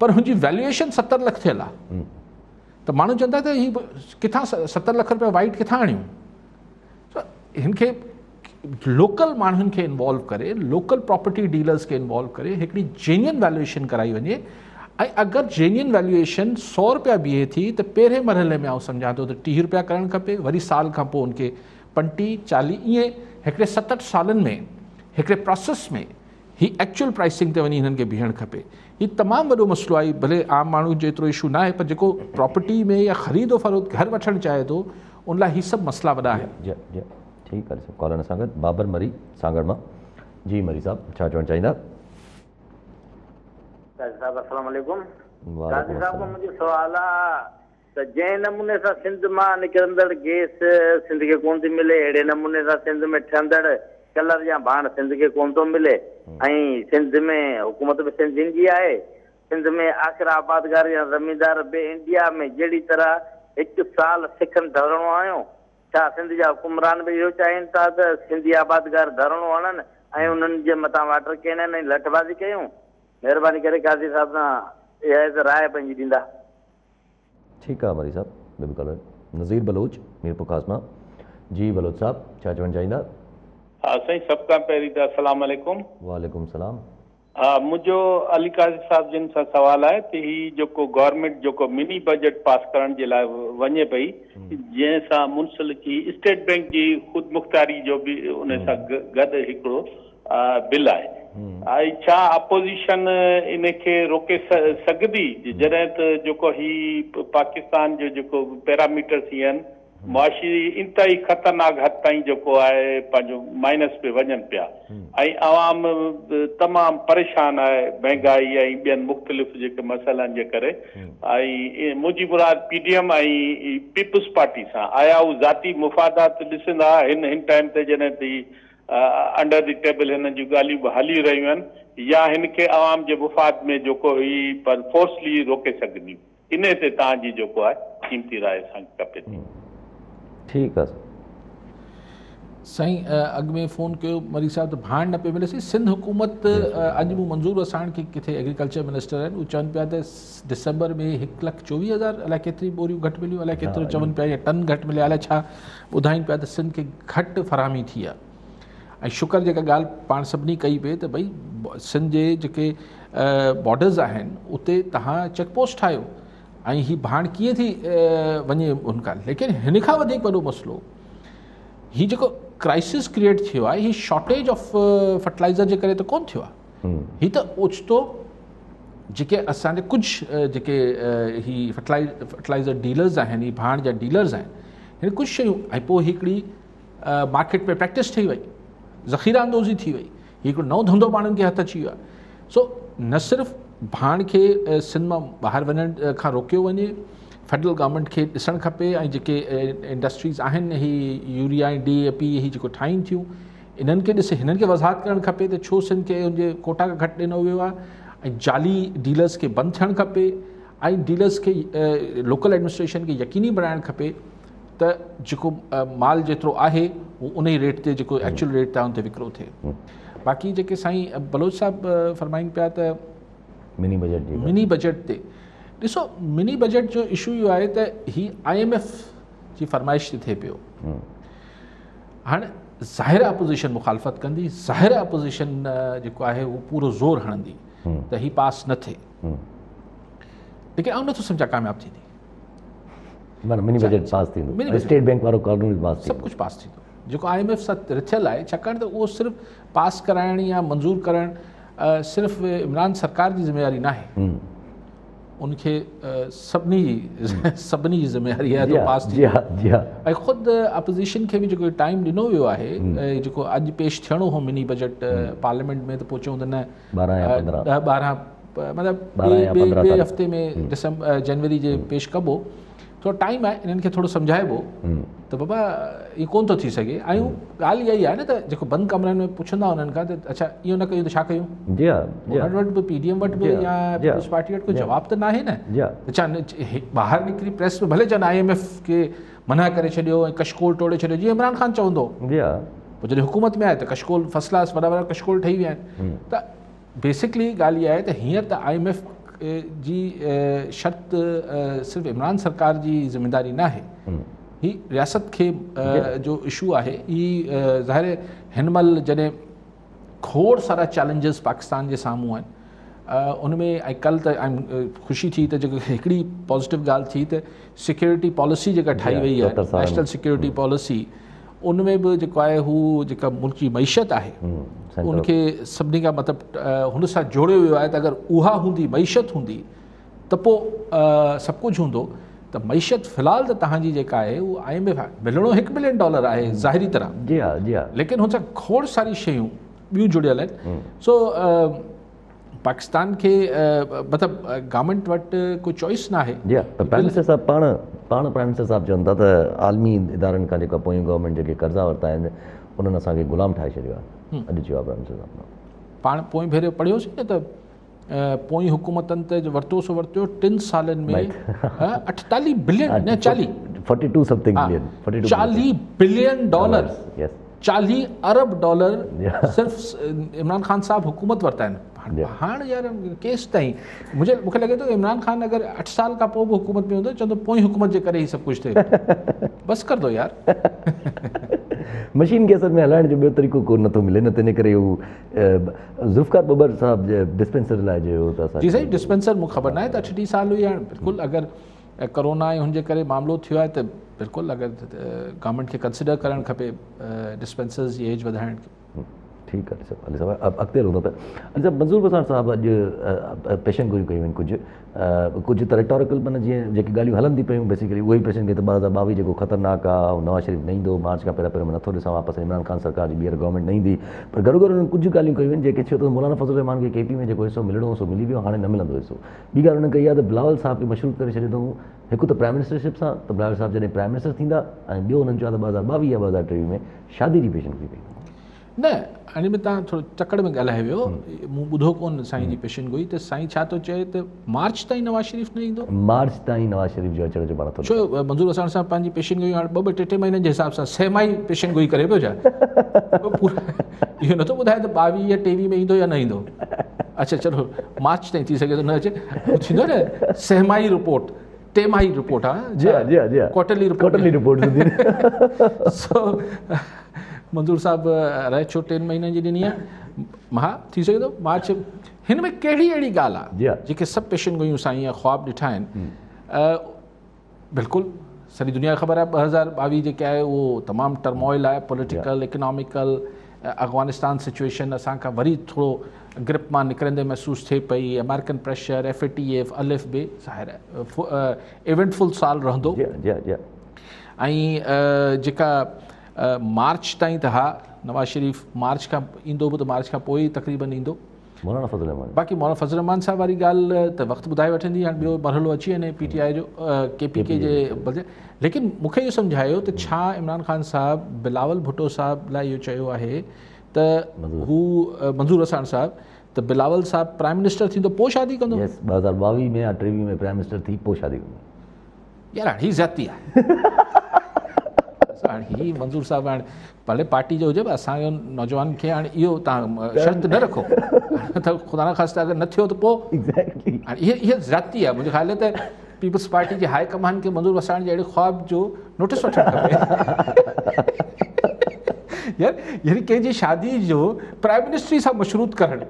पर हुनजी वैल्यूएशन 70 लाख थियल आहे, त माण्हू चवंदा त हीअ किथां 70 लाख रुपया वाइट किथां आणियूं। हिन खे लोकल माण्हुनि खे इन्वॉल्व करे, लोकल प्रॉपर्टी डीलर्स खे इन्वॉल्व करे हिकिड़ी जेन्युइन वैल्यूएशन कराई वञे, ऐं अगरि जेन्युइन वैल्यूएशन 100 रुपया बीहे थी त पहिरें मरहले में आउं सम्झां थो त 30 रुपया करणु खपे, वरी साल खां पोइ उनखे 35, 40 ईअं हिकिड़े 7-8 सालनि में हिकिड़े प्रोसेस में ही एक्चुअल प्राइसिंग ते वञी हिननि खे बीहणु खपे। हीउ तमामु वॾो मसइलो आहे, भले आम माण्हू जेतिरो इशू न आहे, पर जेको प्रॉपर्टी में या ख़रीदो फ़रोख़्त घर वठणु चाहे थो उन लाइ हीउ सभु मसइला वॾा आहिनि। ठीकु आहे, कॉलर सां गॾु बाबर मरी सागर मां। जी मरी साहब, छा चवणु चाहींदा? अस्सलाम वालेकुम। गाज़ी साहब, मुंहिंजो सुवाल आहे त जंहिं नमूने सां सिंध मां निकिरंदड़ गैस सिंध खे कोन थी मिले, अहिड़े नमूने सां सिंध में ठहंदड़ कलर या बाण सिंध खे कोन थो मिले, ऐं सिंध में हुकूमत बि सिंधियुनि जी आहे, सिंध में आख़िर आबादगार या ज़मींदार बि इंडिया में जहिड़ी तरह 1 साल सिखनि धरणो आहियो, छा सिंध जा हुकुमरान बि इहो चाहिनि था त सिंधी आबादगार धरणो हणनि ऐं उन्हनि जे मथां वाटर कैन ऐं लठबाज़ी कयूं। महिरबानी करे काज़ी साहिब सां इहा त राय पंहिंजी ॾींदा। ठीकु आहे मरी साहब, बिल्कुलु। नज़ीर बलोच मीरपुर खासमा। जी बलोच साहब, छा चवणु चाहींदा? हा साईं, सभु खां पहिरीं त अस्सलाम वालेकुम। वालेकुम सलाम। हा, मुंहिंजो अली काज़ी साहिब जिन सां सवाल आहे त ही जेको गवर्नमेंट जेको मिनी बजट पास करण जे लाइ वञे पई, जंहिं सां मुंसलिकी स्टेट बैंक जी ख़ुदि मुख़्तारी जो बि उन सां गॾु हिकिड़ो बिल आहे, ऐं छा अपोज़िशन इन खे रोके सघंदी जॾहिं त जेको ही पाकिस्तान जो जेको पैरामीटर थी आहिनि मुआशी इंतहाई ख़तरनाक हद ताईं जेको आहे पंहिंजो माइनस पे वञनि पिया, ऐं आवाम तमामु परेशान आहे महांगाई ऐं ॿियनि मुख़्तलिफ़ जेके मसइलनि जे करे। ऐं मुंहिंजी मुराद PDM ऐं पीपुल्स पार्टी सां आया हू ज़ाती मुफ़ादात ॾिसंदा हिन टाइम ते जॾहिं ती अंडर द टेबल हिन जूं ॻाल्हियूं बि हली रहियूं आहिनि, या हिन खे आवाम जे मुफ़ाद में जेको ही पर फोर्सली रोके सघंदियूं, इन ते तव्हांजी जेको आहे क़ीमती राय असांखे खपे थी। ठीकु आहे साईं, अॻु में फ़ोन कयो मरी साहिब त भाण न पियो मिलेसि। सिंध हुकूमत अॼु मूं मंज़ूर असांखे किथे एग्रीकल्चर मिनिस्टर आहिनि, उहे चवनि पिया त दिसंबर में 1,24,000 अलाए केतिरी बोरियूं घटि मिलियूं, अलाए केतिरो चवनि पिया, या टन घटि मिलिया, अलाए छा ॿुधाइनि पिया त सिंध खे घटि फरहमी थी आहे। ऐं शुक्र जेका ॻाल्हि पाण सभिनी कई पई त भई सिंध जे जेके बॉर्डर्स आहिनि उते तव्हां चेकपोस्ट ठाहियो ऐं ही भाण कीअं थी वञे उनखां। लेकिन हिन खां वधीक वॾो मसइलो हीउ जेको क्राइसिस क्रिएट थियो आहे, ही शॉर्टेज ऑफ फर्टिलाइज़र जे करे त कोन थियो आहे, ही त ओचितो जेके असांजे कुझु जेके ही फर्टिलाइज़र डीलर्स आहिनि, ही भाण जा डीलर्स आहिनि, हिन कुझु शयूं ऐं पोइ हिकिड़ी मार्केट में प्रैक्टिस ठही वई, ज़ख़ीरा अंदोज़ी थी वई, हिकिड़ो नओं धंधो माण्हुनि खे हथ अची वियो आहे। सो न सिर्फ़ु भाण खे सिंध मां ॿाहिरि वञण खां रोकियो वञे, फेडरल गवर्नमेंट खे ॾिसणु खपे, ऐं जेके इंडस्ट्रीज़ आहिनि ही यूरिया ऐं DAP ही जेको ठाहिनि थियूं, इन्हनि खे ॾिसे, हिननि खे वज़ाहत करणु खपे त छो सिंध खे उनजे कोटा खां घटि ॾिनो वियो आहे, ऐं जाली डीलर्स खे बंदि थियणु खपे, ऐं डीलर्स खे लोकल एडमिनिस्ट्रेशन खे यकीनी बणाइणु खपे त जेको माल जेतिरो आहे उहो उन ई रेट ते जेको एक्चुअल रेट आहे उन ते विकिरो थिए। बाक़ी जेके साईं बलोच साहिबु फरमाइनि पिया त मिनी बजट ते ॾिसो, मिनी बजट जो इशू इहो आहे त ही IMF जी फरमाइश ते थिए पियो। हाणे ज़ाहिर अपोज़िशन मुखालफ़त कंदी, ज़ाहिर अपोज़िशन जेको आहे उहो पूरो ज़ोर हणंदी त ही पास न थिए, लेकिन आउं नथो सम्झा कामयाबु थींदी। मिनी बजट पास थींदो, स्टेट बैंक वारो कानून बि पास थींदो, सभु कुझु पास थींदो जेको IMF सां रिथियलु आहे, छाकाणि त उहो सिर्फ़ु पास कराइण या मंज़ूर करणु सिर्फ़ु इमरान सरकार जी ज़िम्मेवारी न आहे, उनखे सभिनी जी ज़िम्मेवारी आहे तो पास थी। ऐं ख़ुदि अपोज़िशन खे बि जेको टाइम ॾिनो वियो आहे, जेको अॼु पेश थियणो हो मिनी बजट पार्लियामेंट में, त पोइ चऊं त न 10-12 मतिलबु ॿिए हफ़्ते में जनवरी जे पेश कबो, थोरो टाइम आहे, इन्हनि खे थोरो सम्झाइबो त बाबा इहो कोन थो थी सघे। ऐं ॻाल्हि इहा ई आहे न त जेको बंदि कमरनि में पुछंदा उन्हनि खां त अच्छा इहो न कयूं त छा कयूं, उन्हनि वटि बि PDM वटि बि या पीपुल्स पार्टी वटि कोई जवाबु त न आहे न। अच्छा ॿाहिरि निकिरी प्रेस में भले चवनि IMF खे मना करे छॾियो ऐं कशकोल टोड़े छॾियो, जीअं इमरान ख़ान चवंदो, पोइ जॾहिं हुकूमत में आहे त कशकोल फर्स्ट क्लास वॾा कशकोल ठही विया आहिनि। त बेसिकली ॻाल्हि इहा आहे त हींअर त IMF जी शर्त सिर्फ़ु इमरान सरकार जी ज़िम्मेदारी न आहे, ही रियासत खे जो इशू आहे। ही ज़ाहिर हिन महिल जॾहिं खोड़ सारा चैलेंजिस पाकिस्तान जे साम्हूं आहिनि, उनमें ऐं कल्ह त ख़ुशी थी त जेको हिकिड़ी पॉज़िटिव ॻाल्हि थी त सिक्योरिटी पॉलिसी जेका ठाही वई आहे, नेशनल सिक्योरिटी पॉलिसी, उनमें बि जेको आहे हू जेका मुल्क जी मईशत आहे उनखे सभिनी खां मतिलबु हुन सां जोड़ियो वियो आहे त अगरि उहा हूंदी, मईशत हूंदी त पोइ सभु कुझु हूंदो। त मईशत फ़िलहाल त तव्हांजी जेका आहे उहो IMF मिलणो $1 बिलियन आहे ज़ाहिरी तरह, लेकिन हुन सां खोड़ सारी शयूं ॿियूं जुड़ियल आहिनि। सो पाकिस्तान खे मतिलबु गवर्नमेंट वटि कोई चॉइस न आहे। प्राइम मिनिस्टर साहब पाण प्राइम मिनिस्टर साहब चवनि था त आलमी इदारनि खां जेका पोयूं गवर्नमेंट जेके कर्ज़ा वरिता आहिनि उन्हनि असांखे ग़ुलाम ठाहे छॾियो आहे, अॼु चयो आहे प्राइम मिनिस्टर साहब। पाण पोइ भेरे पढ़ियोसीं न त पोइ हुकूमतनि ते वरितो 3 सालनि में 48 बिलियन न 40 42 समथिंग बिलियन, $40 बिलियन 40 अरब डॉलर सिर्फ़ु इमरान ख़ान साहब हुकूमत वरिता आहिनि। हाणे यार केसि ताईं मूंखे लॻे थो इमरान ख़ान अगरि 8 साल खां पोइ बि हुकूमत में हूंदो चवंदो पोइ हुकूमत जे करे ही सभु कुझु थिए। बसि कर दो यार। मशीन खे असल में हलाइण जो ॿियो तरीक़ो कोन नथो मिले, न त इन करे हू ज़ुल्फ़िकार बबर साहब डिस्पेंसर लाइ जो त असां जी सही डिस्पेंसर मूंखे ख़बर न आहे त 8 साल हुई हाणे बिल्कुलु अगरि कोरोना ऐं हुनजे करे मामिलो थियो आहे त बिल्कुलु अगरि गवर्नमेंट खे कंसिडर करणु खपे डिस्पेंसर्स जी एज वधाइण खे। ठीकु आहे अली साहब अॻिते हलूं था। अली साहब मंज़ूर बसाण साहब अॼु पेशन गोरियूं कयूं आहिनि कुझु त रेटोरिकल माना जीअं जेकी ॻाल्हियूं हलनि थी पियूं बेसिकली उहे ई पेशन कई त 2022 जेको ख़तरनाक आहे ऐं नवाज़ शरीफ़ न ईंदो, मार्च खां पहिरियों मैं नथो ॾिसां वापसि इमरान ख़ान सरकार जी ॿीहर गवर्नमेंट न ईंदी, पर गॾो गॾु हुननि कुझु ॻाल्हियूं कयूं आहिनि जेके छो त मौलाना फज़ल रहमान खे KP में जेको हिसो मिलणो सो मिली वियो, हाणे न मिलंदो हिसो। ॿी ॻाल्हि हुननि कई आहे त बिलावल साहब खे मशरूत करे छॾियो अथऊं, हिकु त प्राइम मिनिस्टरशिप सां त बिलावल साहब जॾहिं प्राइम मिनिस्टर थींदा, ऐं ॿियो हुननि चयो त 2022 या 2023 में शादी जी पेशन गोई कई न। हाणे बि तव्हां थोरो चकड़ में ॻाल्हाए वियो, मूं ॿुधो कोन साईं जी पेशन गोई, त साईं छा थो चए त मार्च ताईं नवाज़ शरीफ़ न ईंदो? मार्च ताईं नवाज़ शरीफ़ जो अचण जो पाण थो छो मंज़ूर हसन साहब पंहिंजी पेशन गोई हाणे 2-2 3 महीननि जे हिसाब सां 6 माही पेशन गोई करे पियो छा? इहो नथो ॿुधाए त 22 या 23 में ईंदो या न ईंदो। अच्छा चलो मार्च ताईं थी सघे थो न अचे, थींदो न 6 माही रिपोर्ट 3 माही रिपोर्ट आहे क्वार्टरली रिपोर्ट। सो मंज़ूर साहब रहे छो 3 महीननि जी ॾिनी आहे, मां थी सघे थो मार्च। हिन में कहिड़ी अहिड़ी ॻाल्हि आहे जेके सभु पेशन गोयूं साईं ख़्वाब ॾिठा आहिनि, बिल्कुलु सॼी दुनिया खे ख़बर आहे 2022 जेके आहे उहो तमामु टर्मोइल आहे, पॉलिटिकल इकनॉमिकल अफ़गानिस्तान सिचुएशन असांखां वरी थोरो ग्रिप मां निकिरंदे महसूसु थिए पई, अमेरिकन प्रेशर, FATF, अलिफ बे ज़ाहिर आहे इवेंटफुल साल रहंदो। ऐं जेका मार्च ताईं त हा नवाज़ शरीफ़ मार्च खां ईंदो बि त मार्च खां पोइ ई तक़रीबन ईंदो। मौलाना फज़ल रहमान बाक़ी मौलाना फज़ल रहमान साहब वारी ॻाल्हि त वक़्तु ॿुधाए वठंदी, हाणे ॿियो मरहलो अची वञे PTI जो KPK जे बदिले। लेकिन मूंखे इहो सम्झायो त छा इमरान ख़ान साहब बिलावल भुट्टो साहब लाइ इहो चयो आहे त हू मंज़ूर हसन साहब त बिलावल साहब प्राइम मिनिस्टर थींदो पोइ शादी कंदो? 2022 में या 23 में प्राइम मिनिस्टर थी पोइ शादी कंदो। यार ही ज़्यादती आहे। हाणे ही मंज़ूर साहब हाणे भले पार्टी जो हुजे, असांजो नौजवान खे हाणे इहो तव्हां शर्त न रखो त ख़ुदा न ख़ासिता अगरि न थियो त पोइ हाणे इहा ज़्यादती आहे। मुंहिंजो ख़्याल आहे त पीपल्स पार्टी जे हाई कमान खे मंज़ूर वसाइण जे अहिड़े ख़्वाब जो नोटिस वठणु खपे। यानी कंहिंजी शादी जो प्राइम मिनिस्ट्री सां मशरूत करणु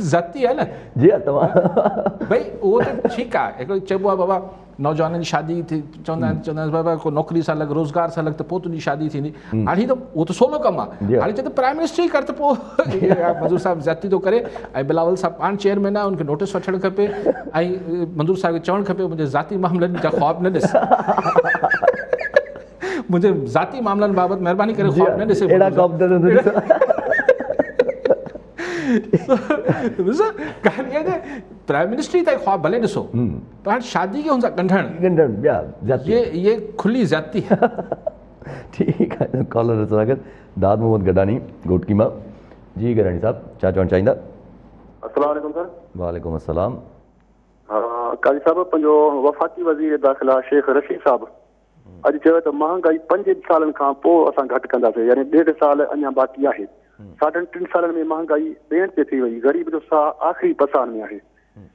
ज़ाती आहे न। जी हा तव्हां भई उहो त ठीकु आहे, हिकिड़ो चइबो आहे बाबा नौजवाननि जी शादी थी, चवंदा आहिनि बाबा को नौकिरी सां लॻ, रोज़गार सां लॻ त पोइ तुंहिंजी शादी थींदी। हाणे त उहो त सोलो कमु आहे, हाणे चए त प्राइम मिनिस्टर ई कर त पोइ मंज़ूर साहब ज़्यादती थो करे। ऐं बिलावल साहब पाण चेयरमैन आहे, उनखे नोटिस वठणु खपे ऐं मंज़ूर साहब खे चवणु खपे मुंहिंजे ज़ाती मामलनि जा ख़्वाब न ॾिस, मुंहिंजे ज़ाती मामलनि बाबति महिरबानी करे ख़्वाब न ॾिसे। प्राइम मिनिस्ट्री ताईं ख़्वाब भले ॾिसो, पर हाणे शादी खे हुन सां ॻंढणु ये खुली ज़्यादती है। ठीकु आहे। कॉलर सां दाद मोहम्मद गडानी घोटकी मां। जी गडानी साहब छा चवणु चाहींदा? अस्सलाम वालेकुम सर। वालेकुम अस्सलाम। काजी साहब, पंहिंजो वफ़ाक़ी वज़ीर दाख़िला शेख रशीद साहब अॼु चयो त महांगाई 5 सालनि खां पोइ असां घटि कंदासीं, यानी 1.5 साल अञा बाक़ी आहे। 3.5 सालनि में महांगाई ॿियनि ते थी वई, ग़रीब जो साह आख़िरी पसान में आहे।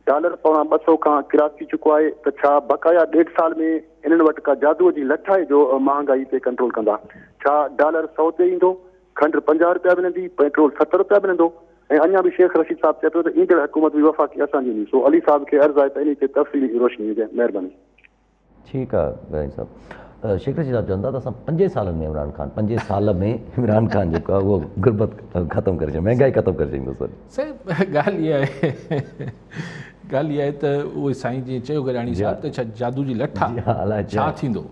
डॉलर पौणा 200 खां क्रॉस थी चुको आहे, त छा बक़ाया 1.5 साल में इन्हनि वटि का जादूअ जी लठ आहे जो महांगाई ते कंट्रोल कंदा? छा डॉलर 100 ते ईंदो, खंडु 50 रुपया मिलंदी, पेट्रोल 70 रुपया मिलंदो? ऐं अञा बि शेख रशीद साहब चए पियो त ईंदड़ हुकूमत बि वफ़ाक़ी असांजी ईंदी। सो अली साहब खे अर्ज़ु आहे त इन ते तफ़सीली रोशनी हुजे, महिरबानी। ठीकु आहे गडानी साहब। शेख रशीद साहब चवंदा त असां 5 सालनि में इमरान ख़ान 5 साल में इमरान ख़ान जेको आहे उहो गुरबत ख़तमु करे छॾे, महांगाई ख़तमु करे छॾींदो। सर सही ॻाल्हि इहा आहे त उहे साईं जीअं चयो गडानी साहब त छा जादू जी लठ आहे, छा थींदो?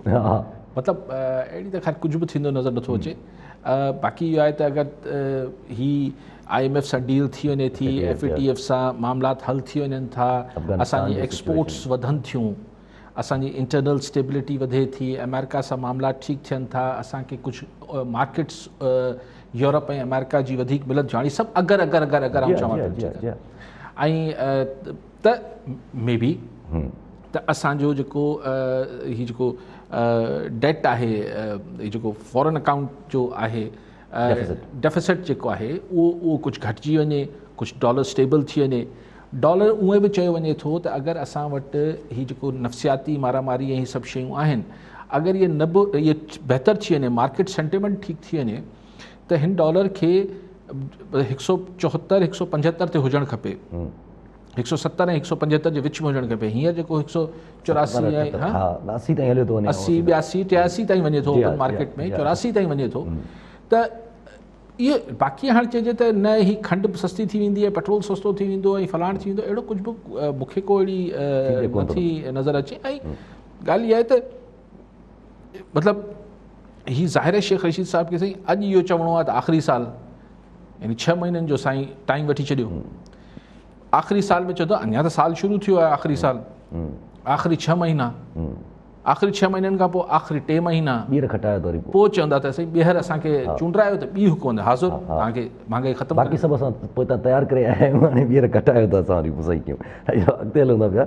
मतिलबु अहिड़ी त ख़ैर कुझु बि थींदो नज़र नथो अचे। बाक़ी इहो आहे त अगरि ही IMF सां डील थी वञे थी, FATF सां मामलात हल थी वञनि था, असांजी एक्सपोर्ट्स वधनि थियूं, असांजी इंटरनल स्टेबिलिटी वधे थी, अमेरिका सां मामला ठीकु थियनि था, असांखे कुझु मार्केट्स यूरोप ऐं अमेरिका जी वधीक मिलनि थियूं, हाणे सभु अगरि आऊं चवां ऐं त मे बी त असांजो जेको हीउ जेको डेट आहे, जेको फॉरेन अकाउंट जो आहे डेफिसिट जेको आहे उहो कुझु घटिजी वञे, कुझु डॉलर स्टेबल थी वञे। डॉलर उहे बि चयो वञे थो त अगरि असां वटि हीअ जेको नफ़्सियाती मारामारी ऐं हीअ सभु शयूं आहिनि, अगरि इहे बहितर थी वञे, मार्केट सेंटिमेंट ठीकु थी वञे, त हिन डॉलर खे 174 175 ते हुजणु खपे, 170 ऐं 175 जे विच में हुजणु खपे। हींअर जेको 184 आहे, 80 ताईं हले थो वञे, 80 82 83 ताईं वञे थो ओपन मार्केट में, 84 ताईं वञे थो। त इहे बाक़ी हाणे चइजे त न ही खंडु सस्ती थी वेंदी आहे, पेट्रोल सस्तो थी वेंदो ऐं फलाण थी वेंदो, अहिड़ो कुझु बि मूंखे को अहिड़ी नथी नज़र अचे। ऐं ॻाल्हि इहा आहे त मतिलबु हीअ ज़ाहिर शेख रशीद साहिब खे साईं अॼु इहो चवणो आहे त आख़िरी साल यानी 6 महीननि जो साईं टाइम वठी छॾियो। आख़िरी साल में चवंदो अञा त साल शुरू थियो आहे, आख़िरी साल, आख़िरी 6 महीना, आख़िरी 6 महीननि खां पोइ आख़िरी 3 महीना ॿीहर खटायो त वरी पोइ चवंदा त साईं ॿीहर असांखे चूंडायो त ॿी हुकूमत हाज़ुर तव्हांखे महांगाई ख़तमु। बाक़ी सभु असां पोइ तव्हां तयारु करे आया आहियूं, हाणे ॿीहर खटायो त असां वरी सही कयूं, अॻिते हलंदा पिया।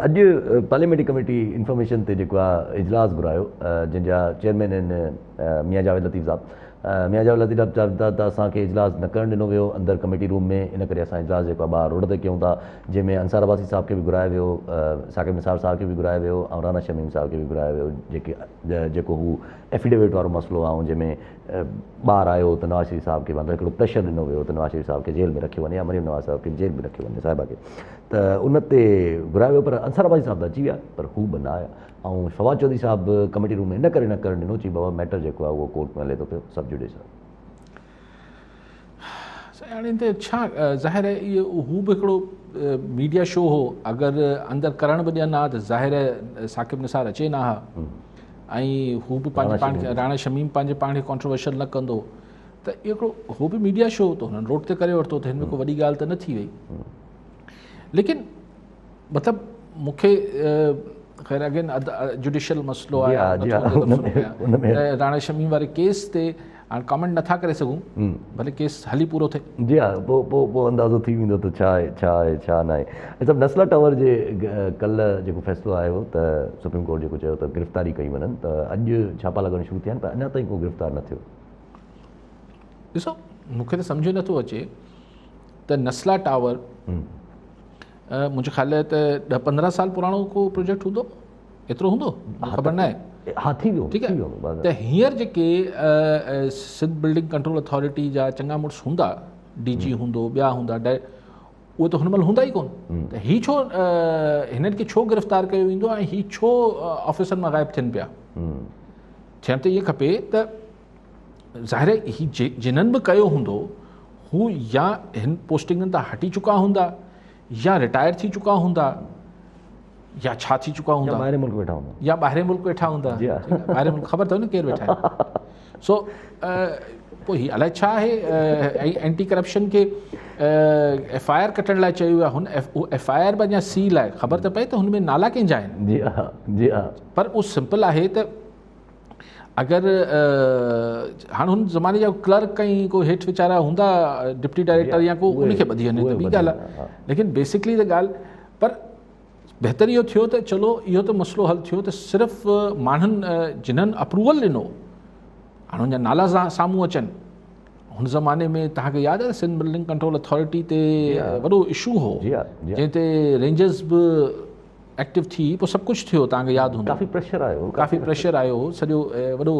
अॼु पार्लियामेंट्री कमेटी इंफॉर्मेशन ते जेको आहे इजलास घुरायो, जंहिंजा चेयरमैन आहिनि मियां जावेद लतीफ़ साहिबु। मियां जावेद लतीफ़ साहिबु चवंदा त असांखे इजलास न करणु ॾिनो वियो अंदरि कमेटी रूम में, इन करे असां इजलास जेको आहे ॿाहिरि रोड ते कयूं था, जंहिंमें अंसार अब्बासी साहिब खे बि घुरायो वियो, साकिब निसार साहिब खे बि घुरायो वियो ऐं राना शमीम साहिब खे बि घुरायो वियो। जेको हू एफिडेविट वारो मसइलो आहे, जंहिंमें ॿाहिरि आयो त नवाज़ शरीफ़ साहिब खे मतिलबु हिकिड़ो प्रेशर ॾिनो वियो त नवाज़ शरीफ़ साहिब खे जेल में रखियो वञे या मरियम नवाज़ साहिब खे जेल में रखियो वञे साहिबा खे, त उन ते घुरायो वियो। पर अंसार अब्बासी साहिब त अची विया, पर हू बि न आया। ऐं फवाद चौधरी साहिबु कमेटी रूम में इन करे न करणु ॾिनो, चई बाबा मैटर जेको आहे उहो कोर्ट में हले थो पियो, सब जुडिस आहे। हाणे हिते छा ज़ाहिर आहे इहो हू बि हिकिड़ो मीडिया शो हो, अगरि अंदरि करण बि ॾियनि हा त ज़ाहिर आहे साकिब निसार अचे न हा, ऐं हू बि पंहिंजे पाण खे राणा शमीम पंहिंजे पाण खे कॉन्ट्रोवर्शियल न कंदो, त इहो हिकिड़ो हो बि मीडिया शो तो हुननि रोड ते करे वरितो, त हिन में को वॾी ॻाल्हि त न थी वई। लेकिन मतिलबु मूंखे ख़ैर अगेन जुडिशियल मसइलो आहे, राणा शमीम वारे केस ते हाणे कमेंट नथा करे सघूं, भले केस हली पूरो थिए। जी हा, पोइ अंदाज़ो थी वेंदो त छा आहे छा आहे छा न आहे। सभु नस्ला टावर जे कल्ह जेको फ़ैसिलो आयो त सुप्रीम कोर्ट जेको चयो त गिरफ़्तारी कई वञनि, त अॼु छापा लॻणु शुरू थिया आहिनि, पर अञा ताईं को गिरफ़्तार न थियो। ॾिसो मूंखे त सम्झ नथो अचे त नस्ला टावर मुंहिंजे ख़्याल आहे त 10-15 साल पुराणो को प्रोजेक्ट हूंदो, एतिरो हूंदो, ख़बर न आहे। हा थी वियो, ठीकु आहे। त हींअर जेके सिंध बिल्डिंग कंट्रोल अथॉरिटी जा चङा मुड़ुस हूंदा, DG हूंदो, ॿिया हूंदा, उहे त हुन महिल हूंदा ई कोन, त हीअ छो हिननि खे छो गिरफ़्तार कयो वेंदो ऐं हीअ छो ऑफिसर मां ग़ाइबु थियनि पिया। थियणु त इहे खपे त ज़ाहिर ही जिन्हनि बि कयो हूंदो हू या हिन पोस्टिंगनि तां हटी चुका हूंदा या रिटायर थी चुका हूंदा या छा थी चुका हूंदा, ॿाहिरि मुल्क वेठा हूंदा, या ॿाहिरि मुल्क वेठा हूंदा, ॿाहिरि मुल्क ख़बर अथव न केरु वेठा आहिनि। सो पोइ हीअ अलाए छा आहे, ऐं एंटी करप्शन खे FIR कटण लाइ चयो आहे, हुन FIR बि अञा सील आहे, ख़बर त पए त हुन में नाला कंहिंजा आहिनि। जी हा, जी हा, पर उहो सिंपल आहे त अगरि हाणे हुन ज़माने जा क्लर्क ऐं को हेठि वीचारा हूंदा डिप्टी डायरेक्टर या को उनखे ॿधी वञे त ॿी ॻाल्हि आहे, लेकिन बेसिकली त ॻाल्हि पर बहितर इहो थियो त चलो इहो त मसइलो हल थियो त सिर्फ़ु माण्हुनि जिन्हनि अप्रूवल ॾिनो हाणे हुनजा नाला साम्हूं अचनि। हुन ज़माने में तव्हांखे यादि आहे सिंध बिल्डिंग कंट्रोल अथॉरिटी ते वॾो इशू हो, जंहिं ते रेंजर्स बि एक्टिव थी, पोइ सभु कुझु थियो, तव्हांखे यादि हूंदो, काफ़ी प्रेशर आयो हो, सॼो वॾो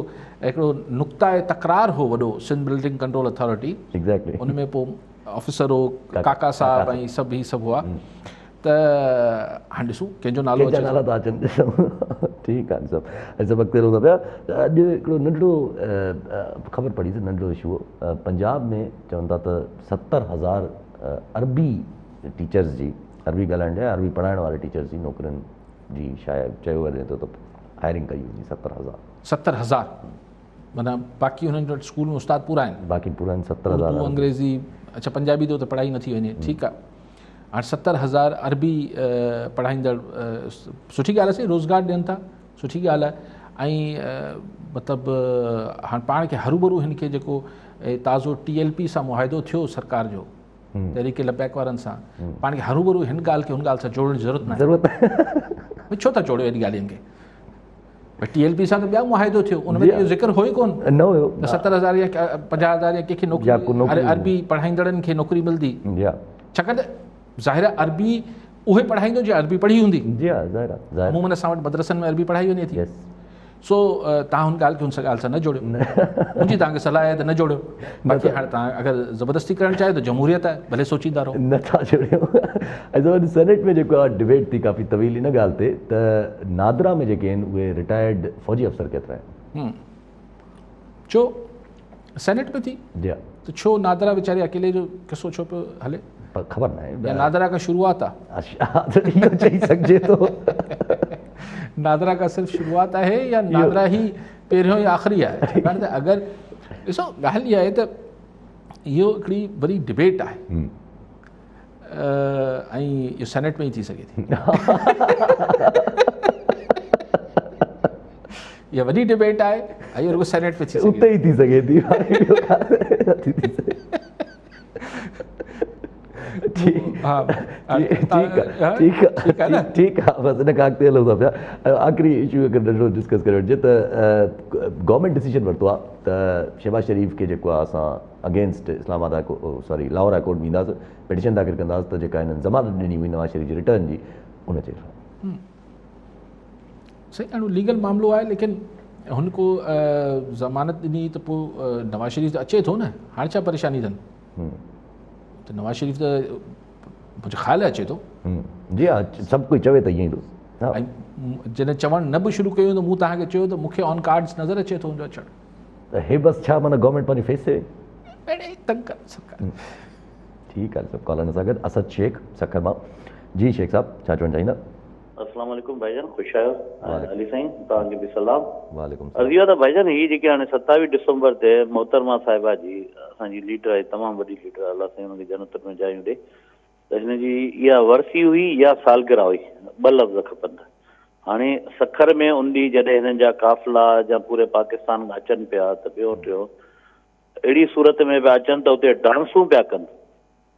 हिकिड़ो नुक़्ता तकरार हो वॾो सिंध बिल्डिंग कंट्रोल अथॉरिटी, उन में पोइ ऑफिसर हो काका साहब ऐं सभु ही सभु हुआ। त हाणे ॾिसूं कंहिंजो नालो नाला था अचनि, ठीकु आहे, सभु अॻिते रहंदा पिया। अॼु हिकिड़ो नंढिड़ो ख़बर पढ़ी त नंढिड़ो इशू हो, पंजाब में चवनि था त 70,000 अरबी टीचर्स जी, अरबी ॻाल्हाइण जा अरबी पढ़ाइण वारे टीचर्स जी नौकरियुनि जी शायदि चयो वञे थो त हायरिंग कई हुई। 70,000 माना बाक़ी हुननि जो स्कूल में उस्ताद पूरा आहिनि, बाक़ी पूरा आहिनि 70,000 अंग्रेज़ी, अच्छा पंजाबी तो त पढ़ाई नथी वञे, ठीकु आहे। हाणे 70,000 अरबी पढ़ाईंदड़, सुठी ॻाल्हि आहे, साईं रोज़गार ॾियनि था, सुठी ॻाल्हि आहे। ऐं मतिलबु हाणे पाण खे हरूभरू हिन खे जेको ताज़ो TLP सां मुआहिदो थियो सरकार जो, तहरीक लबैक वारनि सां, पाण खे हरूभरू हिन ॻाल्हि खे हुन ॻाल्हि सां जोड़ण जी ज़रूरत न आहे। छो था जोड़ियो अहिड़ी ॻाल्हियुनि खे? TLP सां त ॿिया मुआहिदो थियो, उन में इहो ज़िक्र हो ई कोन न हुयो 70,000 या 50,000 या कंहिंखे नौकिरी अरबी पढ़ाईंदड़नि खे नौकिरी मिलंदी, छाकाणि त ज़ाहिर आहे अरबी उहे पढ़ाईंदो जो अरबी पढ़ी हूंदी। अमूमन असां वटि मदरसनि में अरबी पढ़ाई वञे थी। सो तव्हां हुन ॻाल्हि खे हुन ॻाल्हि सां न जोड़ियो, मुंहिंजी तव्हांखे सलाह आहे त न जोड़ियो। बाक़ी हाणे तव्हां अगरि ज़बरदस्ती करणु चाहे त जमहूरियत आहे, भले सोचींदा रहो। नथा जोड़ियो। ऐं सेनेट में जेको आहे डिबेट थी काफ़ी तवील इन ॻाल्हि ते त नादरा में जेके आहिनि उहे रिटायर्ड फ़ौजी अफ़सर केतिरा आहिनि? छो सेनेट में थी त छो नादरा वीचारे अकेले जो किसो छो पियो हले? ख़बर न आहे, नादरा का शुरूआत आहे, इहो चई सघिजे थो। नादरा का सिर्फ़ शुरूआत आहे या नादरा ही पहिरियों या आख़िरी आहे? छाकाणि त अगरि ॾिसो ॻाल्हि इहा आहे त इहो हिकिड़ी वॾी डिबेट आहे ऐं इहो सेनेट में ई थी सघे थी। इहा वॾी डिबेट आहे ऐं इहो रुॻो सेनेट में थी सघे, उते ई थी सघे थी। ठीकु आहे, बसि इन खां अॻिते हलूं था पिया। आख़िरी इशू अगरि नंढो डिस्कस करे वठिजे त गवर्नमेंट डिसीजन वरितो आहे त शहबाज़ शरीफ़ खे जेको आहे असां against Islamabad Lahore high court वेंदासीं, पिटिशन दाख़िल कंदासीं त जेका हिननि ज़मानत ॾिनी हुई नवाज़ शरीफ़ जी रिटर्न जी, उन जे सही हाणे लीगल मामिलो आहे, लेकिन हुन को ज़मानत ॾिनी त पोइ नवाज़ शरीफ़ त अचे थो न, हाणे छा परेशानी अथनि? त नवाज़ शरीफ़ त मुंहिंजे ख़्याल अचे थो। जी हा, सभु कोई चवे त ईअं ई थो। ऐं जॾहिं चवणु न बि शुरू कयो त मूं तव्हांखे चयो त मूंखे ऑन कार्ड्स नज़र अचे थो हुनजो अचणु, त हे बसि छा माना गवर्नमेंट पंहिंजी फेस ते तंग करे सरकार। ठीकु आहे, सभु कॉलनि सां गॾु असद शेख सखर मां। जी शेख साहब, छा चवणु चाहींदा? अस्सलाम वालेकुम भाईजान, ख़ुशि आहियो? अली साईं तव्हांखे बि सलाम। वालेकुम अर्ज़ु आहे त भाईजान हीअ जेके हाणे 27 डिसंबर ते मोहतरमा साहिबा जी असांजी लीडर आहे, तमामु वॾी लीडर, अलाह साईं हुनखे जन्नत में जायूं ॾे, त हिन जी इहा वरसी हुई या सालगिरह हुई, ॿ लफ़्ज़ खपनि। हाणे सखर में उन ॾींहुं जॾहिं हिननि जा काफ़िला या पूरे पाकिस्तान में अचनि पिया त ॿियो टियों अहिड़ी सूरत में पिया अचनि त उते डांसूं पिया कनि,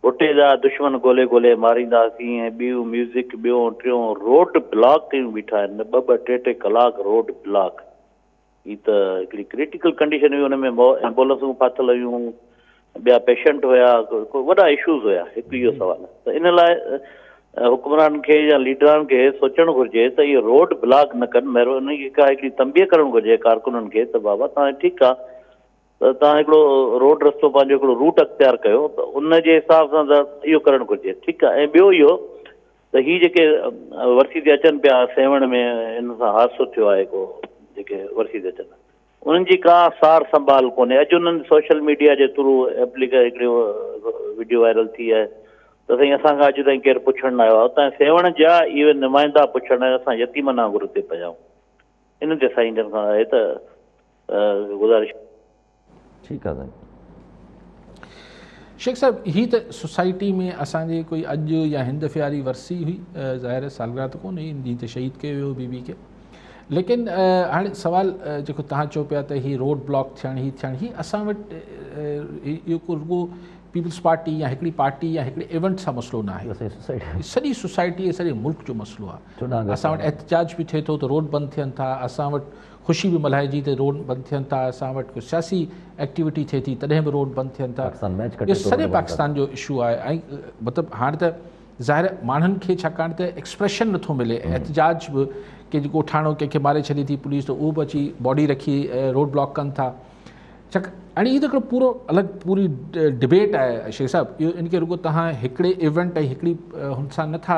भुटे जा दुश्मन ॻोल्हे ॻोल्हे मारींदासीं ऐं ॿियूं म्यूज़िक ॿियों टियों, रोड ब्लॉक कयूं बीठा आहिनि, 2-2 टे कलाक रोड ब्लॉक। हीअ त हिकिड़ी क्रिटिकल कंडीशन हुई, हुन में एम्बुलेंसूं फाथल हुयूं, ॿिया पेशेंट हुया, वॾा इशूज़ हुया। हिकु इहो सुवालु त इन लाइ हुकुमरान खे या लीडरान खे सोचणु घुरिजे त इहो रोड ब्लॉक न कनि, महिरबानी का हिकिड़ी तंबीह करणु घुरिजे कारकुननि खे त बाबा तव्हां ठीकु आहे त तव्हां हिकिड़ो रोड रस्तो पंहिंजो हिकिड़ो रूट अख़्तियार कयो, त उन जे हिसाब सां त इहो करणु घुरिजे। ठीकु आहे। ऐं ॿियो इहो त हीअ जेके वरसी ते अचनि पिया सेवण में, हिन सां हादसो थियो आहे को, जेके वरसी ते अचनि उन्हनि जी का सार संभाल कोन्हे। अॼु उन्हनि सोशल मीडिया जे थ्रू हिकिड़ो वीडियो वायरल थी आहे त साईं असांखां अॼु ताईं केरु पुछण न आयो आहे, उतां सेवण जा इवन नुमाइंदा पुछण असां यतीमनि वांगुरु हिते पिया आहियूं। इन ते साईं जन खां आहे त गुज़ारिश। ठीकु आहे साईं। शेख साहब, ही त सोसाइटी में असांजे कोई अॼु या हिन दफ़े वारी वरसी हुई, ज़ाहिर सालगिरह त कोन्हे, इन ॾींहं ते शहीद कयो वियो बीबी खे, लेकिन हाणे सुवाल जेको तव्हां चओ पिया त हीअ रोड ब्लॉक थियणु हीअ असां वटि इहो को रुॻो पीपल्स पार्टी या हिकिड़ी पार्टी या हिकिड़े इवेंट सां मसइलो न आहे, सॼी सोसाइटी सॼे मुल्क जो मसइलो आहे। असां वटि एहतजाज बि थिए थो त रोड बंदि थियनि था, असां वटि ख़ुशी बि मल्हाइजी त रोड बंदि थियनि था, असां वटि कोई सियासी एक्टिविटी थिए थी तॾहिं बि रोड बंदि थियनि था। इहो सॼे पाकिस्तान जो इशू आहे। ऐं मतिलबु हाणे त ज़ाहिर माण्हुनि खे छाकाणि त एक्सप्रेशन नथो मिले, एहतजाज बि कंहिंजो ॻोठाणो कंहिंखे मारे छॾी थी पुलिस त उहो बि अची बॉडी रखी रोड ब्लॉक कनि था। हाणे इहो त हिकिड़ो पूरो अलॻि पूरी डिबेट आहे शेख साहब, इहो इनखे रुॻो तव्हां हिकिड़े इवेंट ऐं हिकिड़ी हुन सां नथा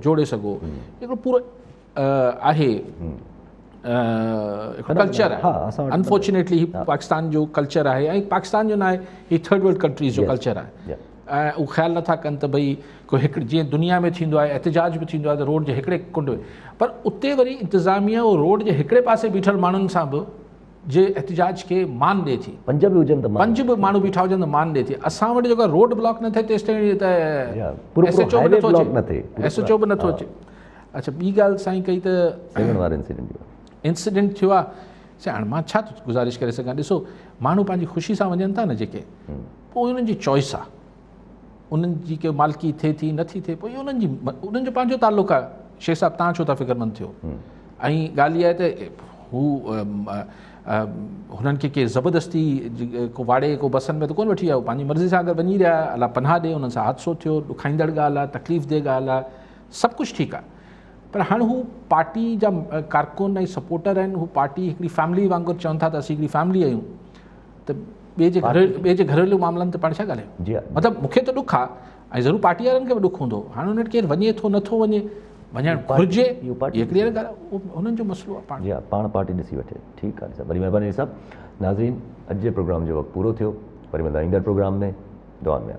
जोड़े सघो। हिकिड़ो पूरो आहे हिकिड़ो कल्चर आहे, अनफॉर्चुनेटली ही पाकिस्तान जो कल्चर आहे, ऐं पाकिस्तान जो न आहे, ही थर्ड वर्ल्ड कंट्रीज़ जो कल्चर आहे। ऐं उहे ख़्यालु नथा कनि त भई कोई हिकिड़े जीअं दुनिया में थींदो आहे एहतजाज बि थींदो आहे त रोड जे हिकिड़े कुंड में, पर उते वरी इंतिज़ामिया उहो रोड जे हिकिड़े पासे बीठल माण्हुनि सां बि जे एहतजाज खे मान ॾिए थी, पंज बि माण्हू बीठा हुजनि त मान ॾिए थी। असां वटि जेको रोड ब्लॉक न थिए तेसिताईं त SHO बि नथो अचे, SHO बि नथो अचे। अच्छा, ॿी ॻाल्हि साईं कई त इंसिडेंट थियो आहे, साईं हाणे मां छा गुज़ारिश करे सघां, ॾिसो माण्हू पंहिंजी ख़ुशी सां वञनि था न जेके, पोइ उन्हनि जी चॉइस आहे, उन्हनि जी के मालिकी थिए थी नथी थिए, पोइ इहो उन्हनि जो पंहिंजो तालुक़ु आहे। शेख साहब तव्हां छो था फ़िक्रमंद थियो? ऐं ॻाल्हि इहा आहे त हू हुननि खे ज़बरदस्ती को वाड़े को बसनि में त कोन वठी आयो, पंहिंजी मर्ज़ी सां अगरि वञी रहिया, अला पनाह ॾे, हुननि सां हादसो थियो, ॾुखाईंदड़ ॻाल्हि आहे, तकलीफ़ दे ॻाल्हि आहे, सभु कुझु ठीकु आहे, पर हाणे हू पार्टी जा कारकुन ऐं सपोर्टर आहिनि, हू पार्टी हिकिड़ी फैमिली वांगुरु चवनि था त असीं हिकिड़ी फैमिली आहियूं, त ॿिए जे घरेलू मामलनि ते पाण छा ॻाल्हायूं? जी मतिलबु मूंखे त ॾुख आहे, ऐं ज़रूरु पार्टी वारनि खे बि ॾुख हूंदो, हाणे हुन केरु वञे थो नथो वञे, वञणु घुरिजे, हिकिड़ी ॻाल्हि आहे, हुननि जो मसइलो आहे। जी हा, पाण पार्टी ॾिसी वठे। ठीकु आहे, वरी महिरबानी साहब। नाज़रीन, अॼु जे प्रोग्राम जो वक़्तु पूरो थियो, वरी मिलंदा ईंदड़ प्रोग्राम में, दुआ में।